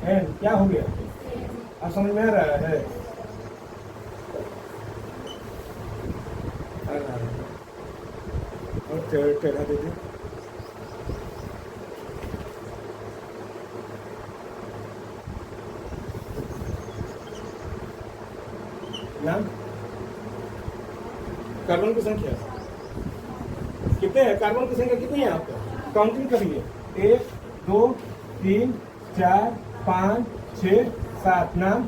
A: एन। क्या हो गया? आप समझ में आ रहा है? और टेढ़ा दे दे। नाम कार्बन की संख्या कितने है? कार्बन की संख्या कितनी है आपका? काउंटिंग करिए। 1 2 3 4 5 6 7। नाम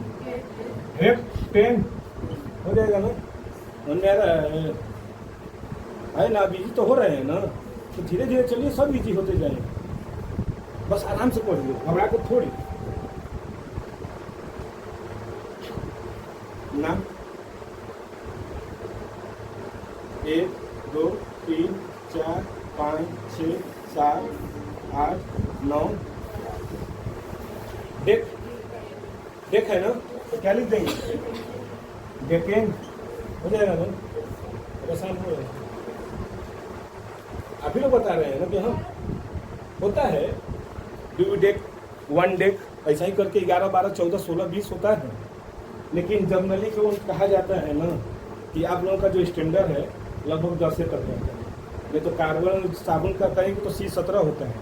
A: हेप्टेन। हो जाएगा ना? मन में आ रहा है ना? बिजी तो हो रहे हैं ना, तो धीरे धीरे चलिए, सब बिजी होते जाएंगे। बस आराम से पढ़िए, घबरा कर थोड़ी। नाम 1 2 3 4 5 6 7 8 9। डेक, डेक है ना, तो क्या लिख देंगे? डेकेन। हो जाएगा ना? परेशान हो रहे हैं अभी लोग बता रहे हैं ना कि हाँ होता है। डू डेक, 1 डेक, ऐसा ही करके 11 12 14 16 20 होता है। लेकिन जनरली जो कहा जाता है ना कि आप लोगों का जो स्टैंडर्ड है लगभग 10 से तक रहता है। नहीं तो कार्बन साबुन का कहेंगे तो C17 होता है।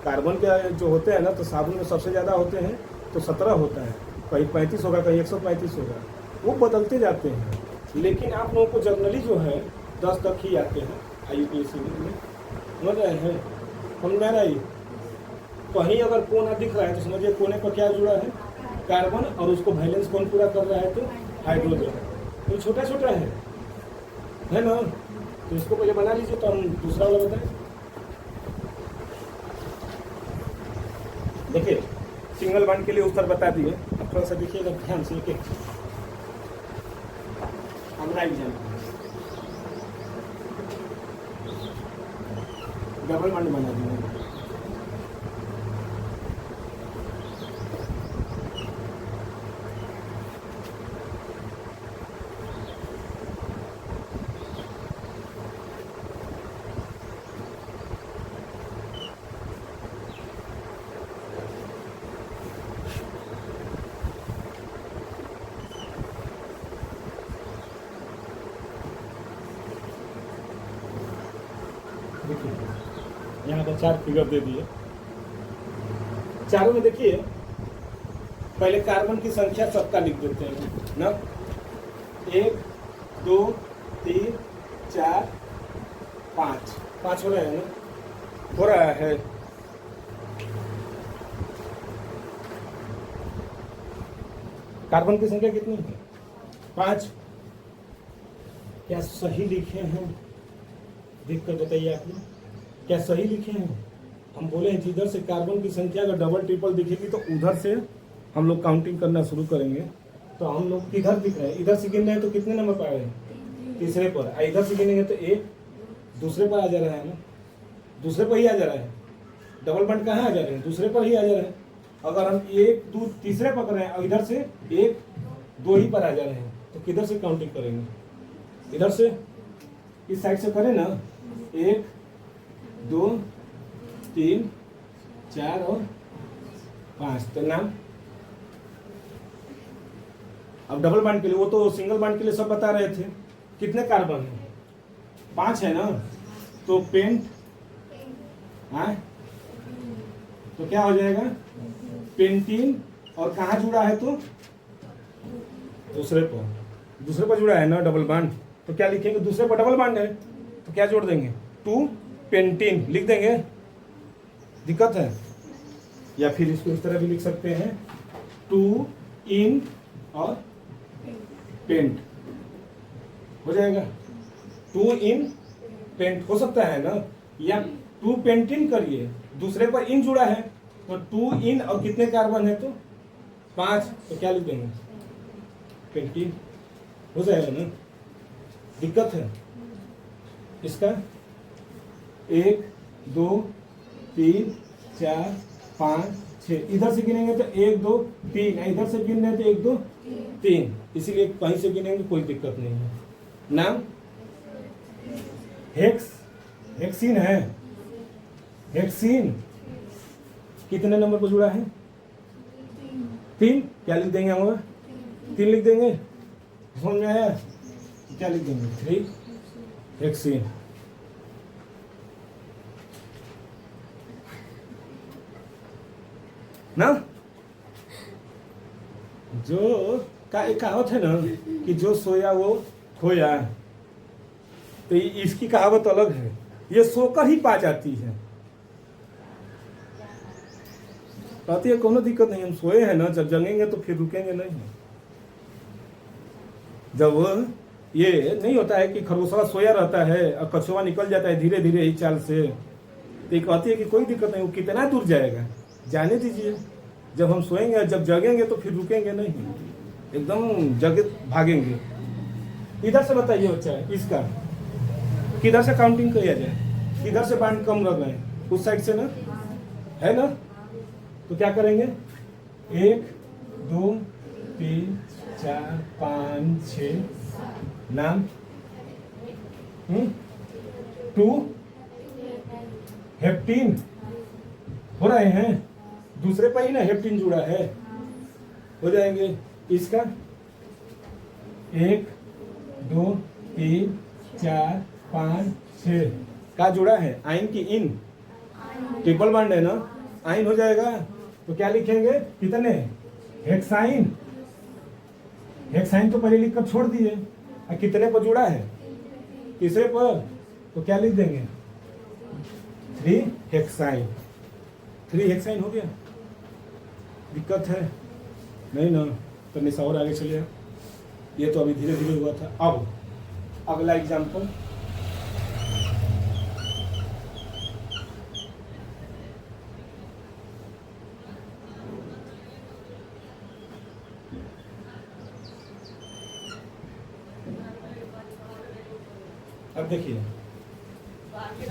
A: कार्बन के जो होते हैं ना, तो साबुन में सबसे ज़्यादा होते हैं तो 17 होता है, कहीं 35 होगा, कहीं 135 होगा, वो बदलते जाते हैं। लेकिन आप लोगों को जनरली जो है 10 तक ही आते हैं IUPAC में। समझ रहे हैं? समझ में आ रहा है? कहीं अगर कोना दिख रहा है तो समझिए कोने पर क्या जुड़ा है? कार्बन, और उसको वैलेंस कौन पूरा कर रहा है? तो हाइड्रोजन। तो छोटा छोटा है ना? तो इसको पहले बना लीजिए, तो हम दूसरा वाला बताएं। देखिए सिंगल बॉन्ड के लिए उत्तर बता दिए। अब थोड़ा सा देखिएगा ध्यान से, एक हमारा एग्जाम डबल बॉन्ड बना दिए। देखिए यहाँ पर 4 फिगर दे दिए। चारों में देखिए पहले कार्बन की संख्या सबका लिख देते हैं ना। 1 2 3 4 5, 5 हो रहा है ना? हो रहा है। कार्बन की संख्या कितनी है? 5। क्या सही लिखे हैं? देख कर बताइए आप लोग, क्या सही लिखे हैं? हम बोले हैं जिधर से कार्बन की संख्या अगर डबल ट्रिपल दिखेगी तो उधर से हम लोग काउंटिंग करना शुरू करेंगे। तो हम लोग किधर दिख रहे हैं? इधर से गिन रहे हैं तो कितने नंबर पर आ रहे हैं? तीसरे पर। इधर से गिनेंगे तो 1 दूसरे पर आ जा रहा है ना, दूसरे पर ही आ जा रहा है। डबल बॉन्ड कहाँ आ जा रहे हैं? दूसरे पर ही आ जा रहे हैं। अगर हम 1 2 तीसरे पकड़ रहे हैं और इधर से 1 दो ही पर आ जा रहे हैं, तो किधर से काउंटिंग करेंगे? इधर से, इस साइड से करें ना, 1 2 3 4 और 5। तो नाम अब डबल बॉन्ड के लिए, वो तो सिंगल बॉन्ड के लिए सब बता रहे थे। कितने कार्बन है? 5 है ना, तो पेंट, हाँ, तो क्या हो जाएगा? पेंटीन। और कहाँ जुड़ा है? तो दूसरे पर जुड़ा है ना डबल बॉन्ड, तो क्या लिखेंगे? दूसरे पर डबल बॉन्ड है तो क्या जोड़ देंगे? 2 पेंटीन लिख देंगे। दिक्कत है? या फिर इसको इस तरह भी लिख सकते हैं, 2 इन और पेंट हो जाएगा। 2 इन पेंट हो सकता है ना, या 2 पेंटिन करिए, दूसरे पर इन जुड़ा है तो 2 इन और कितने कार्बन है? तो 5, तो क्या लिख देंगे? पेंटिन हो जाएगा ना। दिक्कत है इसका? 1 2 3 4 5 6, इधर से गिनेंगे तो 1 2 3, इधर से गिन रहे तो 1 2 3, इसीलिए कहीं से गिनेंगे कोई दिक्कत नहीं है। नाम हेक्सीन है। हेक्सीन कितने नंबर पर जुड़ा है? 3। क्या लिख देंगे हम? 3 लिख देंगे। समझ में आया? क्या लिख देंगे? 3 हेक्सीन। ना, जो एक कहावत है ना कि जो सोया वो खोया, तो इसकी कहावत अलग है, ये सोकर ही पा जाती है। कहती है कोनो दिक्कत नहीं, हम सोए हैं ना, जब जगेंगे तो फिर रुकेंगे नहीं। जब ये नहीं होता है कि खरगोशवा सोया रहता है और कछुआ निकल जाता है धीरे धीरे ही चाल से, तो ये कहती है कि कोई दिक्कत नहीं, वो कितना दूर जाएगा, जाने दीजिए। जब हम सोएंगे, जब जगेंगे तो फिर रुकेंगे नहीं, एकदम जगे भागेंगे। इधर से बताइए बच्चा, इसका किधर से काउंटिंग किया जाए? किधर से बांड कम रह गए? उस साइड से ना, है ना? तो क्या करेंगे? 1 2 3 4 5 6। नाम 2 हेप्टीन हो रहे हैं, दूसरे पर ही ना हेप्टीन जुड़ा है, हो जाएंगे। इसका 1 2 3 4 5 6 का जुड़ा है, आइन की इन, ट्रिपल बॉन्ड है ना, आइन हो जाएगा। तो क्या लिखेंगे? कितने? हेक्साइन। हेक्साइन तो पहले लिखकर छोड़ दिए, और कितने पर जुड़ा है? तीसरे पर, तो क्या लिख देंगे? 3 हेक्साइन। 3 हेक्साइन हो गया। दिक्कत है नहीं ना? तो निशा और आगे चलिए, ये तो अभी धीरे धीरे हुआ था। अब अगला एग्जाम्पल, अब देखिए,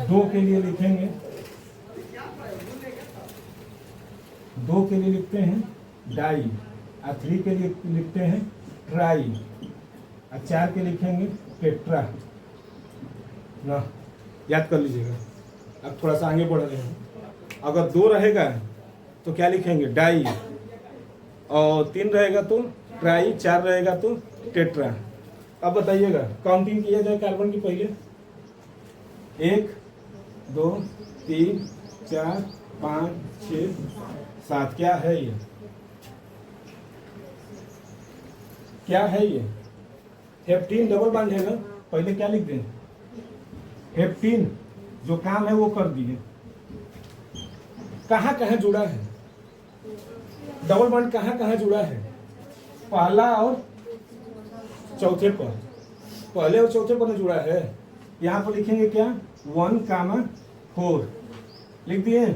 A: 2 के लिए लिखेंगे, 2 के लिए लिखते हैं डाई, और 3 के लिए लिखते हैं ट्राई, और 4 के लिखेंगे टेट्रा ना, याद कर लीजिएगा। अब थोड़ा सा आगे बढ़ रहे हैं, अगर 2 रहेगा तो क्या लिखेंगे? डाई, और 3 रहेगा तो ट्राई, 4 रहेगा तो टेट्रा। अब बताइएगा, काउंटिंग किया जाए कार्बन की पहले। 1 2 3 4 5 6 7। क्या है ये? क्या है ये? हेप्टीन डबल बॉन्ड है ना, पहले क्या लिख दें? हेप्टीन, जो काम है वो कर दिए। कहाँ कहाँ जुड़ा है डबल बॉन्ड? कहाँ कहाँ जुड़ा है? पहला और चौथे पर, पहले और चौथे पर जुड़ा है। यहाँ पर लिखेंगे क्या? 1,4 लिख दिए।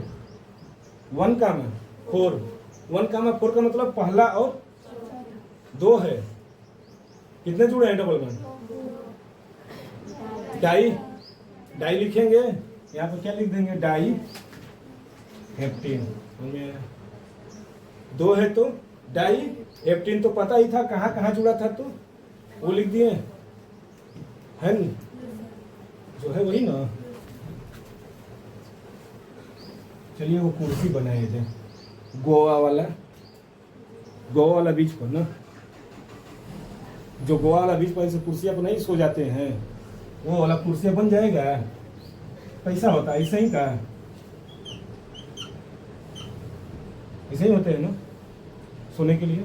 A: 1,4, 1,4 का मतलब पहला और 2 है। कितने जुड़े हैं डबल बॉन्ड? डाई, डाई लिखेंगे, यहाँ पर क्या लिख देंगे? डाई हेप्टीन। 2 है तो डाई एप्टीन तो पता ही था कहाँ कहाँ जुड़ा था, तो वो लिख दिए है न? जो है वही ना। चलिए वो कुर्सी बनाए थे गोवा वाला बीच पर ना, जो गोवा वाला बीच पर ऐसे कुर्सियाँ पर नहीं सो जाते हैं, वो वाला कुर्सियाँ बन जाएगा। पैसा होता है ऐसे ही का, ऐसे ही होते हैं ना सोने के लिए।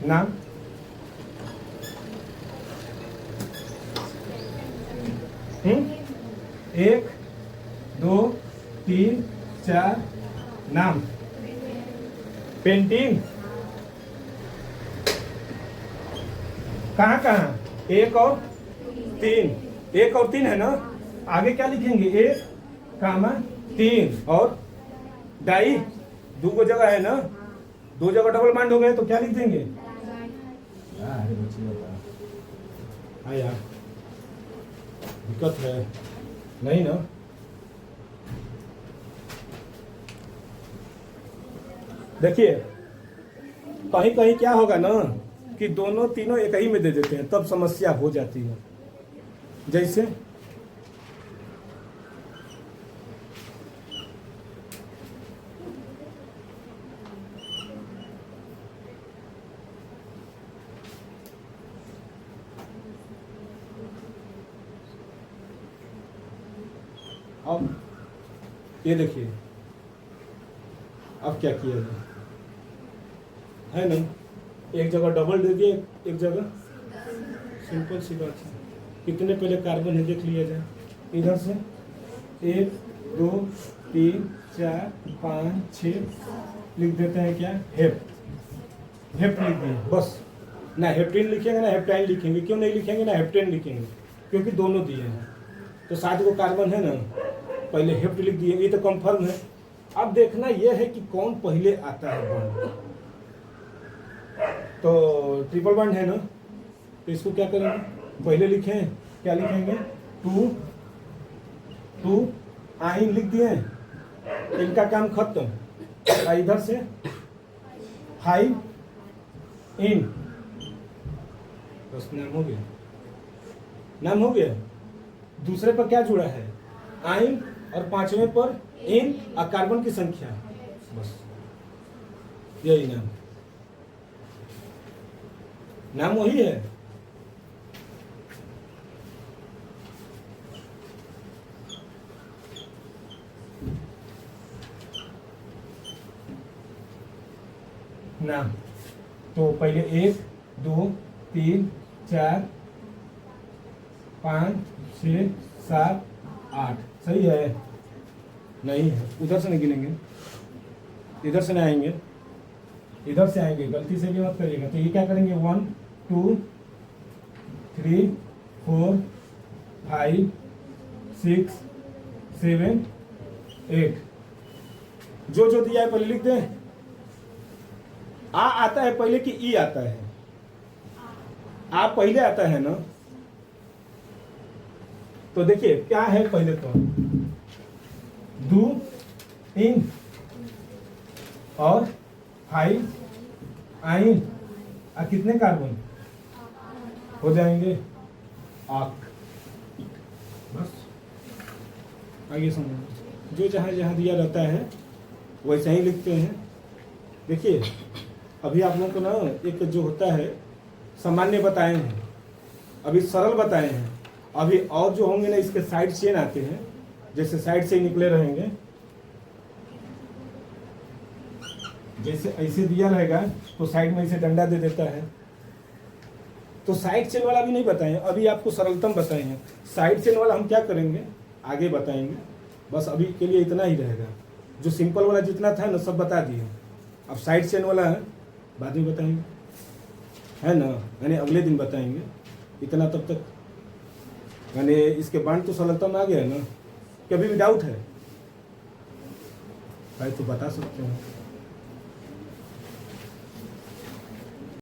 A: नाम एक दो तीन चार, नाम पेंटिंग कहाँ कहाँ, एक और तीन है ना। आगे क्या लिखेंगे, एक कामा तीन, और डाई दो को जगह है ना, दो जगह डबल बाइंड हो गए तो क्या लिख देंगे। अरे बच्चे हाँ यार दिक्कत है नहीं ना। देखिए कहीं कहीं क्या होगा ना कि दोनों तीनों एक ही में दे देते हैं, तब समस्या हो जाती है। जैसे अब ये देखिए, अब क्या किया जाए, है ना। एक जगह डबल दे दिए, एक जगह सिंपल सी बात है। कितने पहले कार्बन है देख लिया जाए। इधर से 1 2 3 4 5 6 लिख देते हैं क्या, हेप्ट लिख दिए बस। ना हेप्टेन लिखेंगे ना हेप्टाइन लिखेंगे। क्यों नहीं लिखेंगे ना हेप्टेन लिखेंगे, क्योंकि दोनों दिए हैं। तो 7 को कार्बन है ना, पहले हेप्ट लिख दिए, ये तो कंफर्म है। अब देखना यह है कि कौन पहले आता है बॉन्ड। तो ट्रिपल बॉन्ड है ना, तो इसको क्या करेंगे, पहले लिखें, क्या लिखेंगे, 2 आइन लिख दिए, इनका काम खत्म। इधर से 5 इन, बस नाम हो गया। दूसरे पर क्या जुड़ा है, आइन, और 5वें पर इन और कार्बन की संख्या, बस यही नाम वही है। नाम तो पहले 1 2 3 4 5 6 7 8, सही है नहीं है। उधर से नहीं गिनेंगे, इधर से नहीं आएंगे, इधर से आएंगे, गलती से भी मत करिएगा। तो ये क्या करेंगे, 1 2 3 4 5 6 7 8, जो जो दिया है पहले लिख दें। आ आता है पहले कि ई आता है, आ पहले आता है ना। तो देखिए क्या है, पहले तो 2 इन और 5 आइन, कितने कार्बन हो जाएंगे, आक, बस आगे समझो। जो जहाँ जहाँ दिया रहता है वैसे ही लिखते हैं। देखिए अभी आप लोगों को ना एक जो होता है सामान्य बताए हैं, अभी सरल बताए हैं। अभी और जो होंगे ना इसके साइड चेन आते हैं, जैसे साइड से ही निकले रहेंगे, जैसे ऐसे दिया रहेगा तो साइड में इसे डंडा दे देता है। तो साइड चेन वाला भी नहीं बताएं, अभी आपको सरलतम बताए हैं। साइड चेन वाला हम क्या करेंगे आगे बताएंगे, बस अभी के लिए इतना ही रहेगा। जो सिंपल वाला जितना था ना सब बता दिए, अब साइड चेन वाला है बाद में बताएंगे, है ना, यानी अगले दिन बताएंगे। इतना तब तक यानी इसके बांड तो सरलतम आ गया है ना। कभी भी डाउट है भाई तो बता सकते हैं।